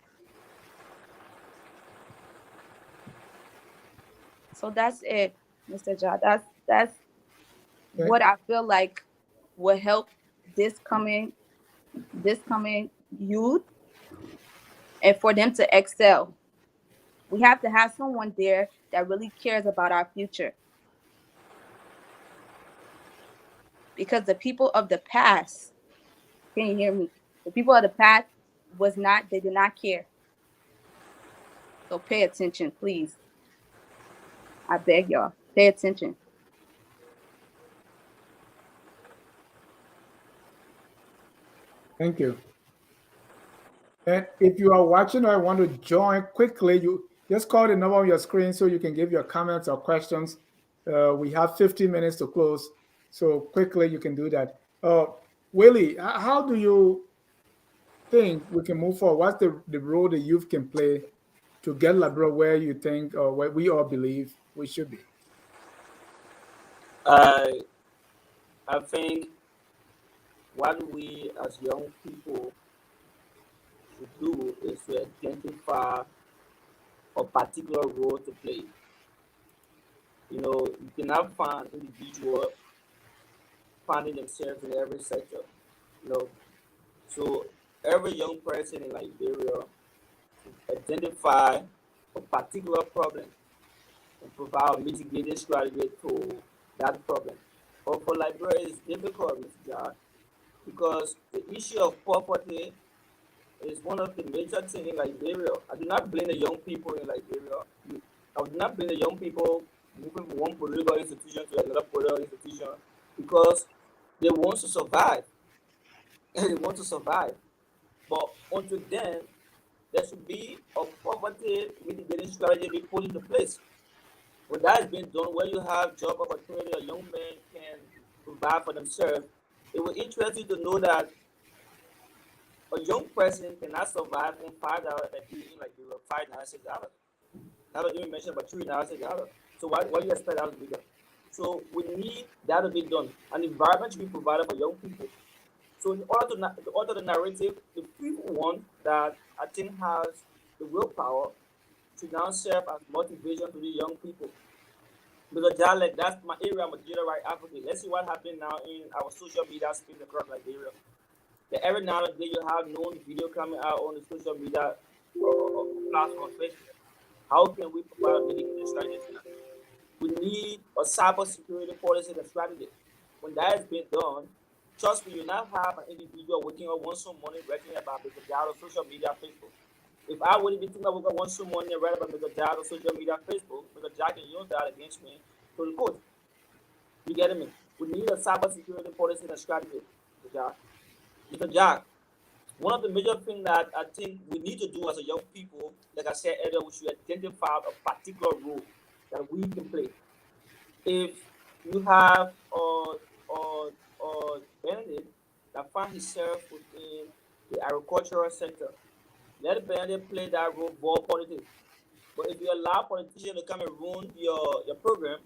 So that's it, Mr. Ja. That's what I feel like will help this coming this coming youth and for them to excel. We have to have someone there that really cares about our future. Because the people of the past, can you hear me? The people of the past they did not care. So pay attention, please. I beg y'all, pay attention. Thank you. And if you are watching or want to join quickly, you just call the number on your screen so you can give your comments or questions. We have 15 minutes to close, so quickly you can do that. Willie, how do you think we can move forward? What's the role the youth can play to get Liberia where you think or where we all believe we should be? I I think what we as young people should do is to identify a particular role to play. You cannot find individual finding themselves in every sector. You know, so every young person in Liberia should identify a particular problem and provide a mitigating strategy to that problem. But for Liberia, it's difficult, Mr. John, because the issue of poverty is one of the major things in Liberia. I do not blame the young people in Liberia. I would not blame the young people moving from one political institution to another political institution because they want to survive. They want to survive. But until then, there should be a poverty mitigating strategy be put into place. When that has been done, where you have job opportunity, a young man can provide for themselves, it will interest you to know that a young person cannot survive on $5 a day in Liberia, $5.96. Not even mention about $3.96. So why do you expect that to be done? So we need that to be done. An environment should be provided for young people. So in order to alter the narrative, the people one that I think has the willpower to now serve as motivation to the young people. Because that's my area, I'm a digital right advocate. Let's see what happened now in our social media space across Liberia. Every now and then you have known video coming out on the social media platform, Facebook. How can we provide a mitigation strategy? We need a cyber security policy and strategy. When that has been done, trust me, you now have an individual waking up once some morning writing about Mr. Jad on social media, Facebook. If I wouldn't be thinking I woke up once some morning and write about Mr. Jad on social media, Facebook, Mr. Jad can use that against me to the court. You getting me? We need a cyber security policy and strategy, Mr. Jad. Mr. Jack, one of the major things that I think we need to do as a young people, like I said earlier, we should identify a particular role that we can play. If you have Benedict that find himself within the agricultural sector, let Benedict play that role for politics. But if you allow politicians to come and ruin your program,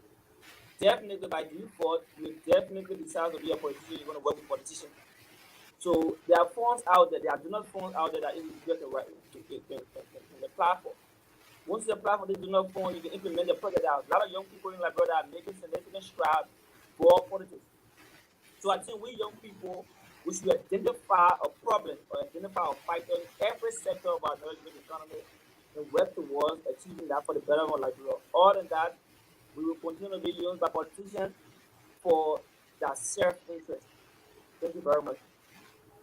definitely by default, you definitely decide to be a politician, you're going to work with politicians. So there are funds out there, there are donor funds out there that individuals can write in the platform. Once you apply for the donor fund, you can implement the project. There are a lot of young people in Liberia that are making significant strides for politics. So I think we young people, we should identify a problem or identify a fight in every sector of our development economy and work towards achieving that for the betterment of Liberia. Other than that, we will continue to be used by politicians for their self-interest. Thank you very much.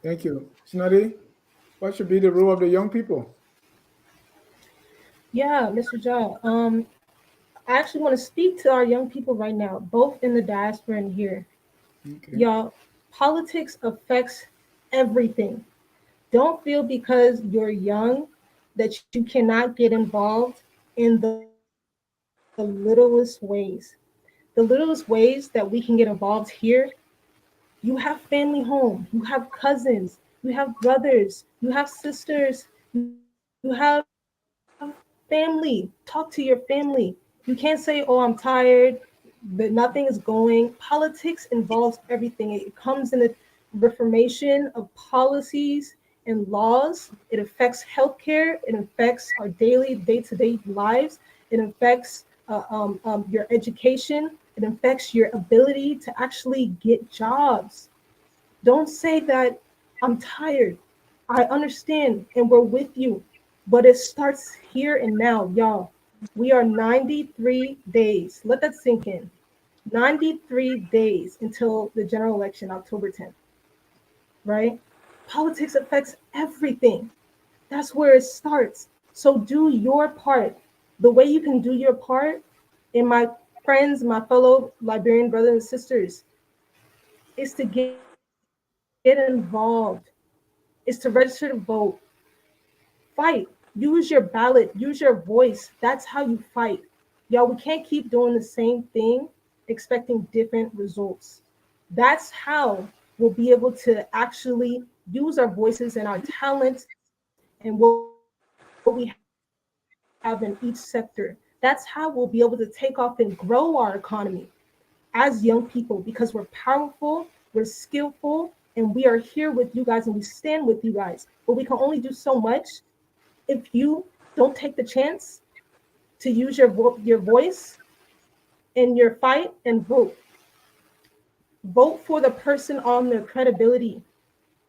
Thank you. Snatty, what should be the role of the young people? Yeah, Mr. John. I actually want to speak to our young people right now, both in the diaspora and here. Okay. Y'all, politics affects everything. Don't feel because you're young that you cannot get involved in the littlest ways. The littlest ways that we can get involved here. You have family home, you have cousins, you have brothers, you have sisters, you have family. Talk to your family. You can't say, oh, I'm tired, but nothing is going. Politics involves everything. It comes in the reformation of policies and laws. It affects healthcare. It affects our daily, day-to-day lives. It affects your education. It affects your ability to actually get jobs. Don't say that I'm tired. I understand, and we're with you. But it starts here and now, y'all. We are 93 days. Let that sink in. 93 days until the general election, October 10th, right? Politics affects everything. That's where it starts. So do your part. The way you can do your part, in my friends, my fellow Liberian brothers and sisters, is to get involved, is to register to vote. Fight. Use your ballot, use your voice. That's how you fight. Y'all, we can't keep doing the same thing expecting different results. That's how we'll be able to actually use our voices and our talents and what we have in each sector. That's how we'll be able to take off and grow our economy as young people, because we're powerful, we're skillful, and we are here with you guys and we stand with you guys. But we can only do so much if you don't take the chance to use your voice in your fight and vote. Vote for the person on their credibility.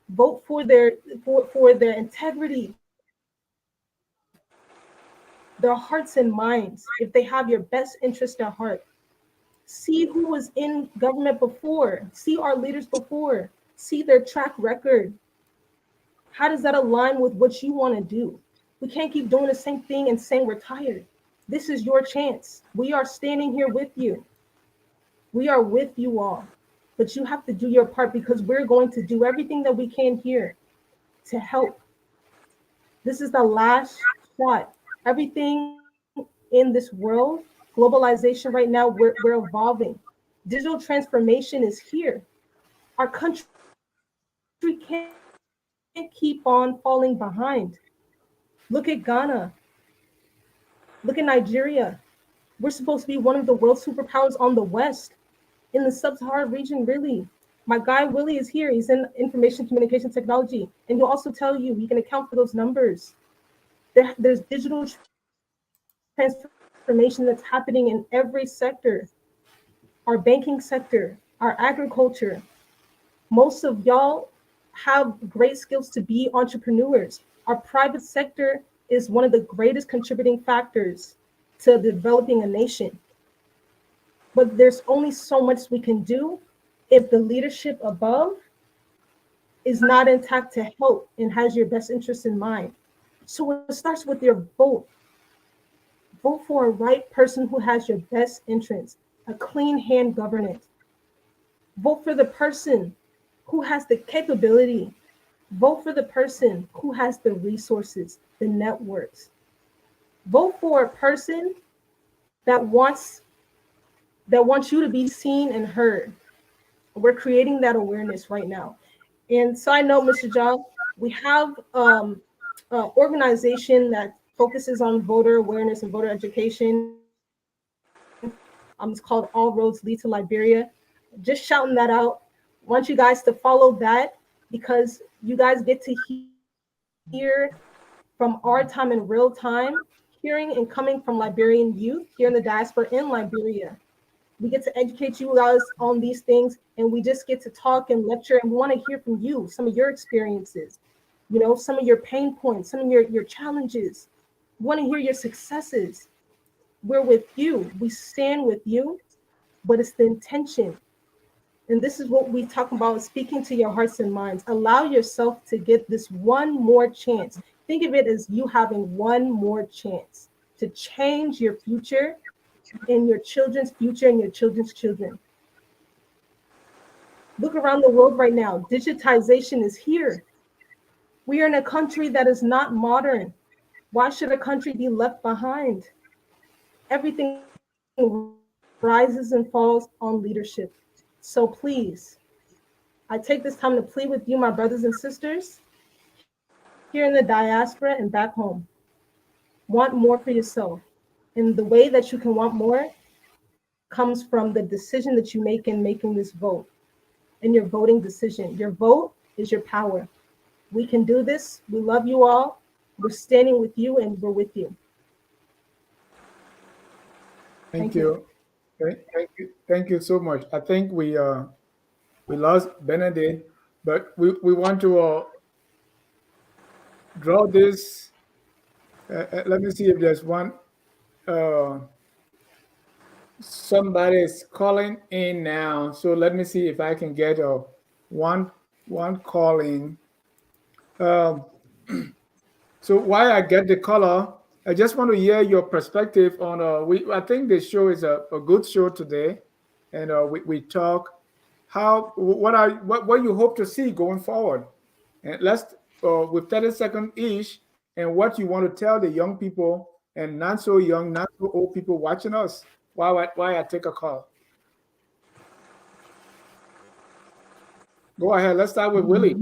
Vote for their integrity, their hearts and minds. If they have your best interest at heart, see who was in government before. See our leaders before. See their track record. How does that align with what you want to do? We can't keep doing the same thing and saying we're tired. This is your chance. We are standing here with you. We are with you all. But you have to do your part, because we're going to do everything that we can here to help. This is the last shot. Everything in this world, globalization right now, we're evolving. Digital transformation is here. Our country can't keep on falling behind. Look at Ghana. Look at Nigeria. We're supposed to be one of the world superpowers on the West, in the sub-Saharan region, really. My guy Willie is here. He's in information communication technology, and he'll also tell you, he can account for those numbers. There's digital transformation that's happening in every sector. Our banking sector, our agriculture. Most of y'all have great skills to be entrepreneurs. Our private sector is one of the greatest contributing factors to developing a nation. But there's only so much we can do if the leadership above is not intact to help and has your best interests in mind. So it starts with your vote. Vote for a right person who has your best interests, a clean hand governance. Vote for the person who has the capability. Vote for the person who has the resources, the networks. Vote for a person that wants you to be seen and heard. We're creating that awareness right now. And side note, Mr. Job, we have an organization that focuses on voter awareness and voter education. It's called All Roads Lead to Liberia. Just shouting that out. I want you guys to follow that, because you guys get to hear from our time in real time, hearing and coming from Liberian youth here in the diaspora in Liberia. We get to educate you guys on these things, and we just get to talk and lecture, and we want to hear from you, some of your experiences, some of your pain points, some of your challenges. We want to hear your successes. We're with you. We stand with you, but it's the intention. And this is what we talk about, speaking to your hearts and minds. Allow yourself to get this one more chance. Think of it as you having one more chance to change your future and your children's future and your children's children. Look around the world right now. Digitization is here. We are in a country that is not modern. Why should a country be left behind? Everything rises and falls on leadership. So please, I take this time to plead with you, my brothers and sisters, here in the diaspora and back home. Want more for yourself. And the way that you can want more comes from the decision that you make in making this vote and your voting decision. Your vote is your power. We can do this. We love you all. We're standing with you and we're with you. Thank Thank you. you. Thank you so much. I think we lost Benedict. but we want to draw this. Let me see if there's one. Uh, Somebody is calling in now, so let me see if I can get a one calling. Um, so while I get the caller, I just want to hear your perspective on. I think the show is a good show today, and we talk how what you hope to see going forward, and let's with 30 seconds each, and what you want to tell the young people and not so young, not so old people watching us. Why I take a call. Go ahead. Let's start with Willie.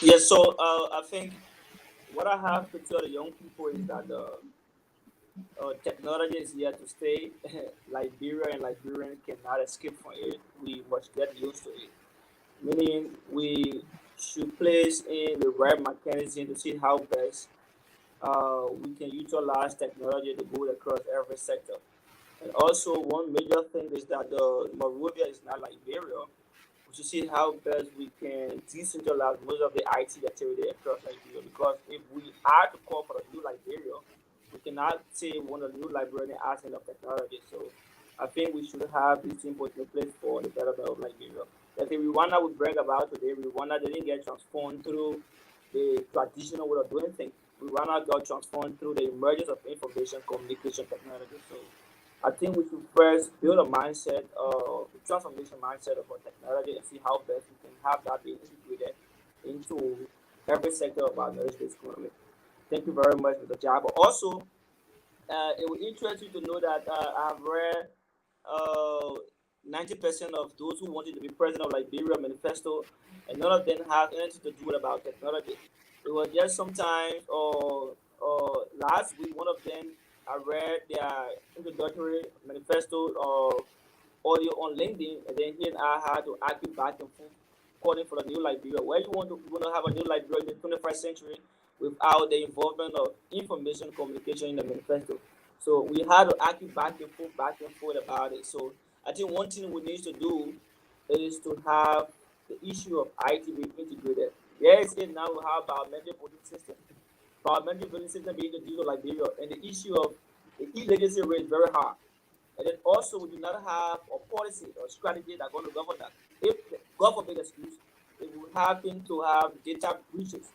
Yes, so I think what I have to tell the young people is that technology is here to stay. Liberia and Liberian cannot escape from it. We must get used to it. Meaning, we should place in the right mechanism to see how best we can utilize technology to go across every sector. And also, one major thing is that the Monrovia is not Liberia. We should see how best we can decentralize most of the IT activity across Liberia. Because if we are to call for a new Liberia, we cannot say we want a new Liberian asset of technology. So I think we should have this thing put in place for the development of Liberia. Like the Rwanda we brag about today, Rwanda didn't get transformed through the traditional way of doing things. Rwanda got transformed through the emergence of information communication technology. So I think we should first build a mindset, a transformation mindset of our technology and see how best we can have that be integrated into every sector of our knowledge-based economy. Thank you very much for the job. But also, it will interest you to know that I've read 90% of those who wanted to be president of Liberia manifesto, and none of them have anything to do about technology. It was just sometimes, last week, one of them, I read their introductory manifesto audio on LinkedIn, and then he and I had to argue back and forth, calling for a new Liberia. Where you want to have a new Liberia in the 21st century without the involvement of information communication in the manifesto? So we had to argue back and forth about it. So I think one thing we need to do is to have the issue of IT being integrated. Yes, now we have biometric voting system. Biometric voting system being introduced to Liberia, and the issue of the e-legacy rate is very high. And then also we do not have a policy or strategy that's going to govern that. If, God forbid, excuse, if we happen to have data breaches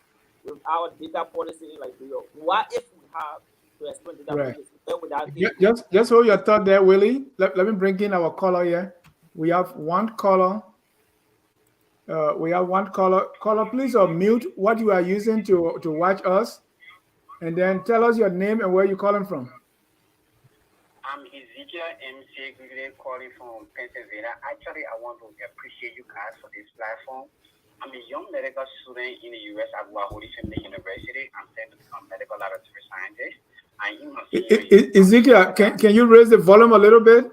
with our data policy in Liberia, what if we have to explain data Right. breaches without Just hold your thought there, Willie. Let me bring in our caller here. We have one caller. Caller, please mute what you are using to watch us, and then tell us your name and where you're calling from. I'm Ezekiel MC Grigre calling from Pennsylvania. Actually, I want to appreciate you guys for this platform. I'm a young medical student in the U.S. at Wahoo University. I'm trying to become a medical laboratory scientist. Ezekiel, can you raise the volume a little bit?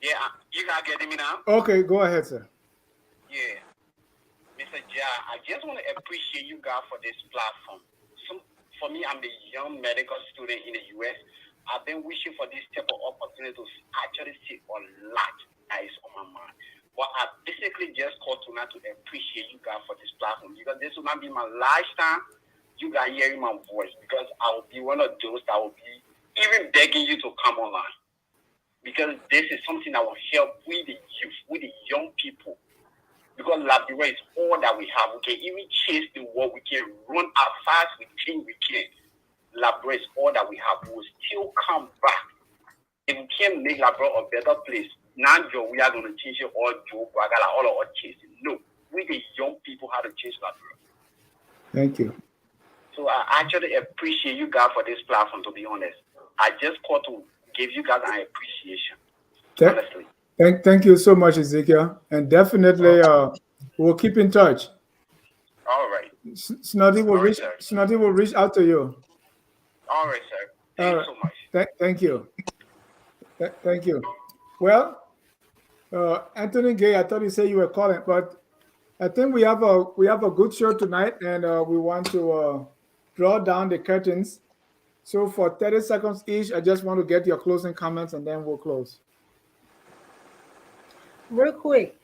Yeah, you guys getting me now? Okay, go ahead, sir. Yeah. Mr. Jha, I just want to appreciate you guys for this platform. For me, I'm a young medical student in the U.S. I've been wishing for this type of opportunity to actually see a lot that is on my mind. But I basically just called tonight to appreciate you guys for this platform, because this will not be my last time you guys hearing my voice, because I will be one of those that will be even begging you to come online, because this is something that will help with the youth, with the young people. Because Liberia is all that we have. We can even chase the world. We can run as fast we think we can. Liberia is all that we have. We will still come back. If we can make Liberia a better place, now we are going to change it all. Joe Bagala, all of our chasing. No, we the young people have to change Liberia. Thank you. So I actually appreciate you guys for this platform, to be honest. I just called to give you guys an appreciation. Honestly. Thank you so much, Ezekiel. And definitely we'll keep in touch. All right. Snatty will reach out to you. All right, sir. Thank you so much. Thank you. Thank you. Well, Anthony Gay, I thought you said you were calling, but I think we have a good show tonight, and we want to draw down the curtains. So for 30 seconds each, I just want to get your closing comments, and then we'll close. Real quick,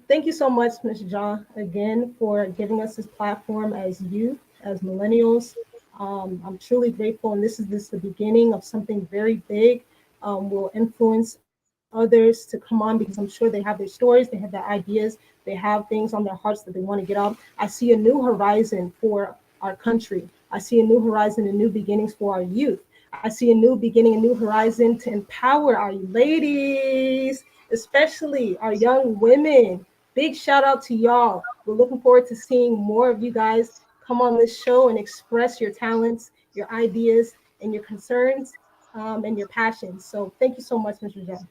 Thank you so much, Mr. John, again for giving us this platform as youth, as millennials. I'm truly grateful, and this the beginning of something very big. Will influence others to come on because I'm sure they have their stories, they have their ideas, they have things on their hearts that they want to get out. I see a new horizon for our country. I see a new horizon and new beginnings for our youth. I see a new beginning, a new horizon to empower our ladies, especially our young women. Big shout out to y'all. We're looking forward to seeing more of you guys come on this show and express your talents, your ideas, and your concerns and your passions. So thank you so much, Mr. John.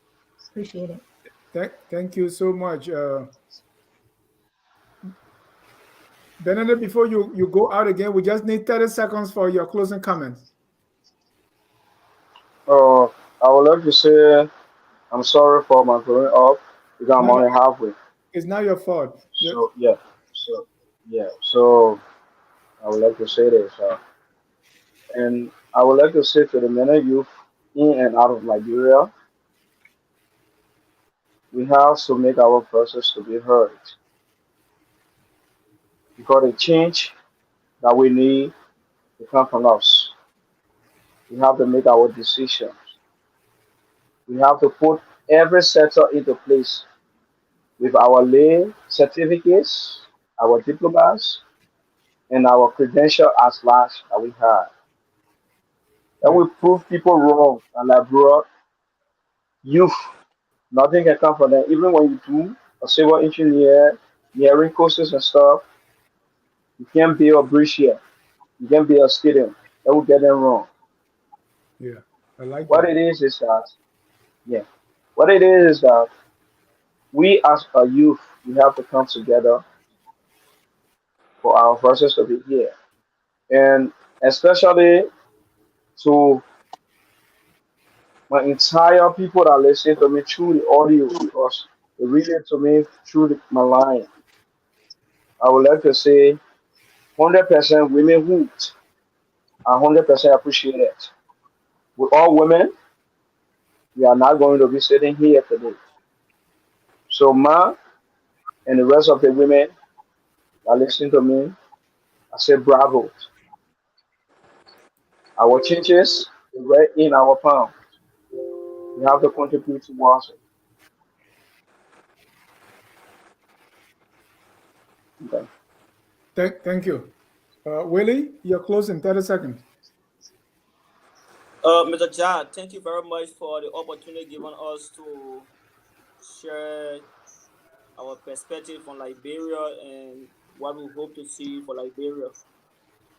Appreciate it. Thank you so much. Benedict, before you go out again, we just need 30 seconds for your closing comments. Uh, I would like to say I'm sorry for my growing up because I'm No, no, only halfway. it's not your fault. So yeah, so yeah, so I would like to say this, and I would like to say to the many youth in and out of Liberia, we have to make our voices to be heard because the change that we need to come from us. We have to make our decisions. We have to put every sector into place with our lay certificates, our diplomas, and our credential as large that we have. That Yeah, will prove people wrong and like bro, youth, nothing can come from them. Even when you do a civil engineer, engineering courses and stuff, you can't be a bridge here. You can't be a student. That will get them wrong. yeah, I like What that. it is that yeah. What it is that we as a youth we have to come together for our voices to be here. And especially to my entire people that listen to me through the audio because they read to me through my line. I would like to say 100% women hooped and 100% appreciated. With all women, we are not going to be sitting here today. So, Ma and the rest of the women that listen to me, I say bravo. Our changes is right in our palm. We have to contribute towards it. Okay. Thank you. Willie, you're closing 30 seconds. Mr. John, thank you very much for the opportunity given us to share our perspective on Liberia and what we hope to see for Liberia.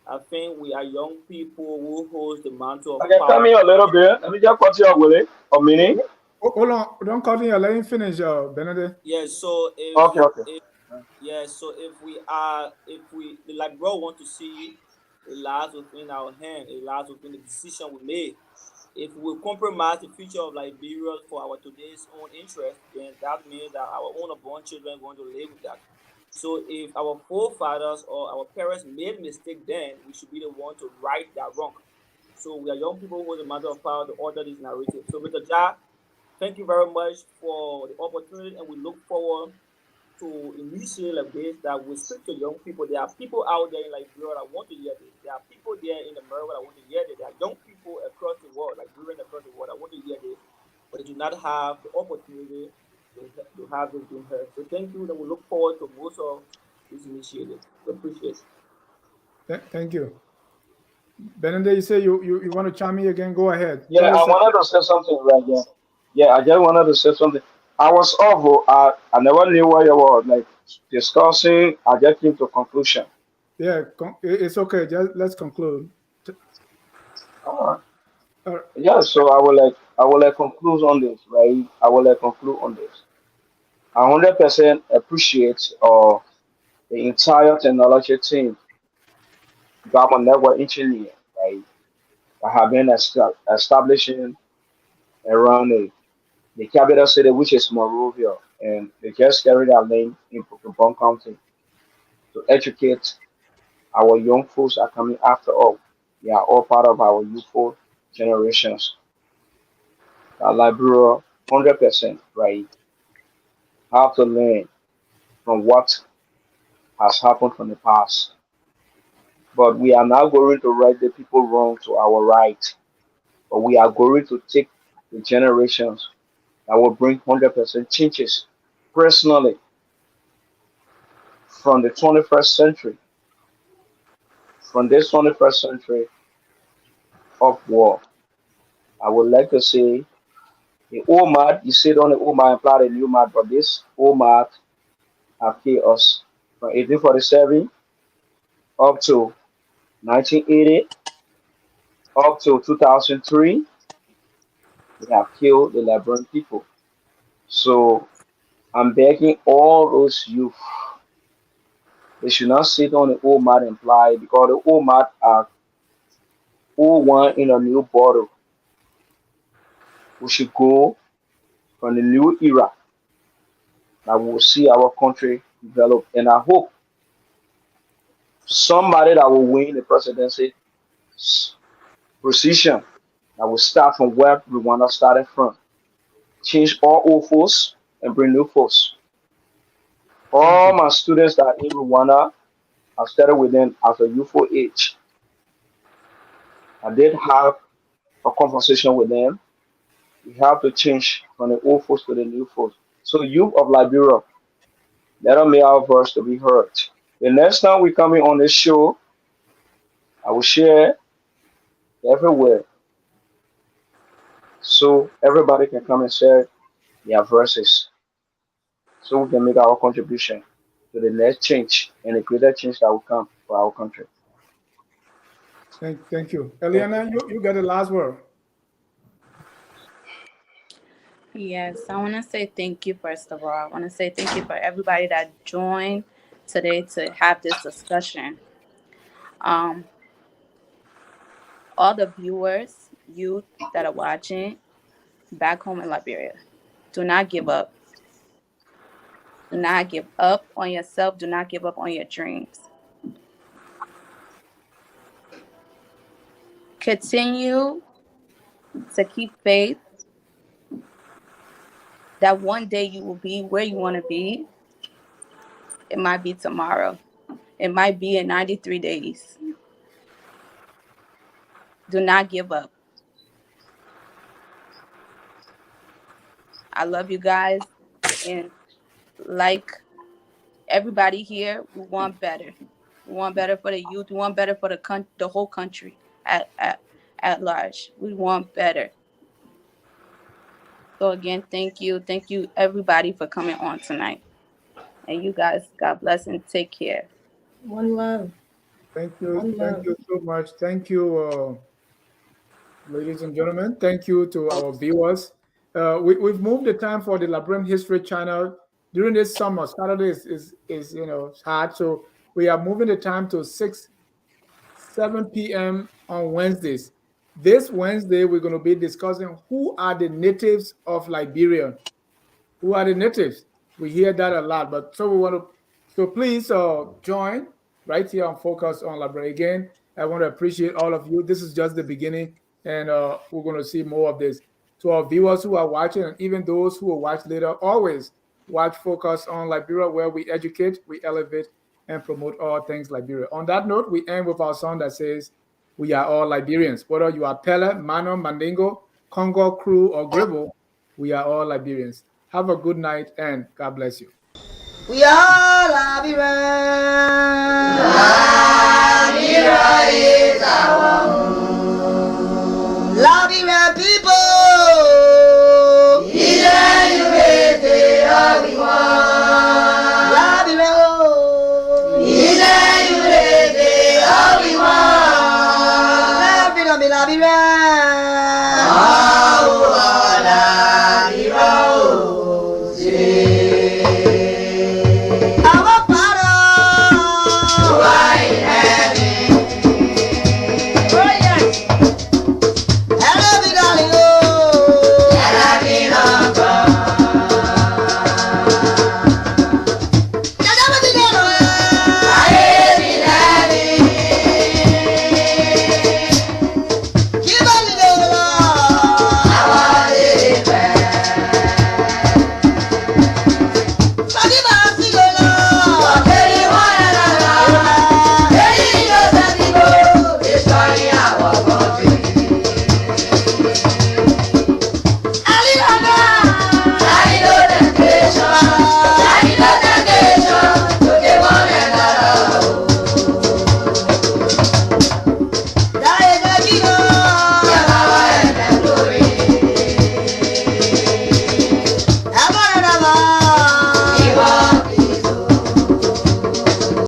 I think we are young people who hold the mantle of Okay, come power. here a little bit. Let me just cut you off with it. A minute. Hold on, don't cut in. Let him finish, Benedict. Yes, so Okay, okay. if we the Liberia want to see a lot within our hand, a lot within the decision we made. If we compromise the future of Liberia for our today's own interest, then that means that our own unborn children are going to live with that. So if our forefathers or our parents made mistake then, we should be the one to right that wrong. So we are young people who have a matter of power to order this narrative. So Mr. Ja, thank you very much for the opportunity and we look forward to initiate like this that we speak to young people. There are people out there in Liberia that want to hear this. There are people there in America that want to hear this. There are young people across the world, Liberian across the world, that want to hear this, but they do not have the opportunity to have this being heard. So thank you, and we look forward to most of this initiative. We appreciate it. Thank you. Benedict, you say you want to chime in again? Go ahead. Yeah, 30 I seconds. wanted to say something right there. Yeah, I just wanted to say something. I was off. I never knew what you were like discussing. I just came to conclusion. Yeah, it's okay. Just let's conclude. All right. Uh, Yeah, so I will like conclude on this, right? I will like conclude on this. I 100% appreciate the entire technology team, government network engineer, right? I have been establishing around the capital city, which is Monrovia, and they just carried our name in Pocahontas County to educate our young folks are coming after all. They are all part of our youthful generations. Liberia, 100%, right? have to learn from what has happened from the past. But we are not going to right the people wrong to our right, but we are going to take the generations that will bring 100% changes personally from the 21st century, from this 21st century upward. I would like to say the old mat, you sit on the old mat and apply the new mat, but this old mat have killed us from 1847 up to 1980, up to 2003. They have killed the Liberian people. So I'm begging all those youth, they should not sit on the old mat and apply because the old mat are old one in a new bottle. We should go from the new era that we will see our country develop. And I hope somebody that will win the presidency position that will start from where we want to start from. Change all old folks and bring new folks. Thank All you. my students that are in Rwanda, I started with them at a youthful age. I did have a conversation with them. We have to change from the old folks to the new folks. So, youth of Liberia, let us make our voice to be heard. The next time we coming on this show, I will share everywhere so everybody can come and share their verses so we can make our contribution to the next change and the greater change that will come for our country. Thank you. Thank you. Eliana, you got the last word. Yes, I want to say thank you, first of all. I want to say thank you for everybody that joined today to have this discussion. Um, all the viewers, you that are watching back home in Liberia, do not give up. Do not give up on yourself. Do not give up on your dreams. Continue to keep faith that one day you will be where you want to be. It might be tomorrow. It might be in 93 days. Do not give up. I love you guys. And like everybody here, we want better. We want better for the youth. We want better for the whole country at large. We want better. So again, thank you. Thank you everybody for coming on tonight. And you guys, God bless and take care. One love. Thank you. One Thank love. you so much. Thank you, ladies and gentlemen. Thank you to our viewers. We've moved the time for the Liberian History Channel during this summer. Saturday is it's hard, so we are moving the time to 7 p.m. on Wednesdays. This Wednesday, we're going to be discussing who are the natives of Liberia. Who are the natives? We hear that a lot, but so we want to. So please join right here on Focus on Liberia. Again, I want to appreciate all of you. This is just the beginning, and we're going to see more of this. To our viewers who are watching, and even those who will watch later, always watch Focus on Liberia, where we educate, we elevate, and promote all things Liberia. On that note, we end with our song that says, "We are all Liberians." Whether you are Pele, Mano, Mandingo, Congo, Crew, or Gribble, we are all Liberians. Have a good night and God bless you. We are Liberian. Liberia is our home. Liberian people. Yeedia, you raise the everyone. Liberia, oh. Yeedia, you raise the everyone. Liberia, Liberia.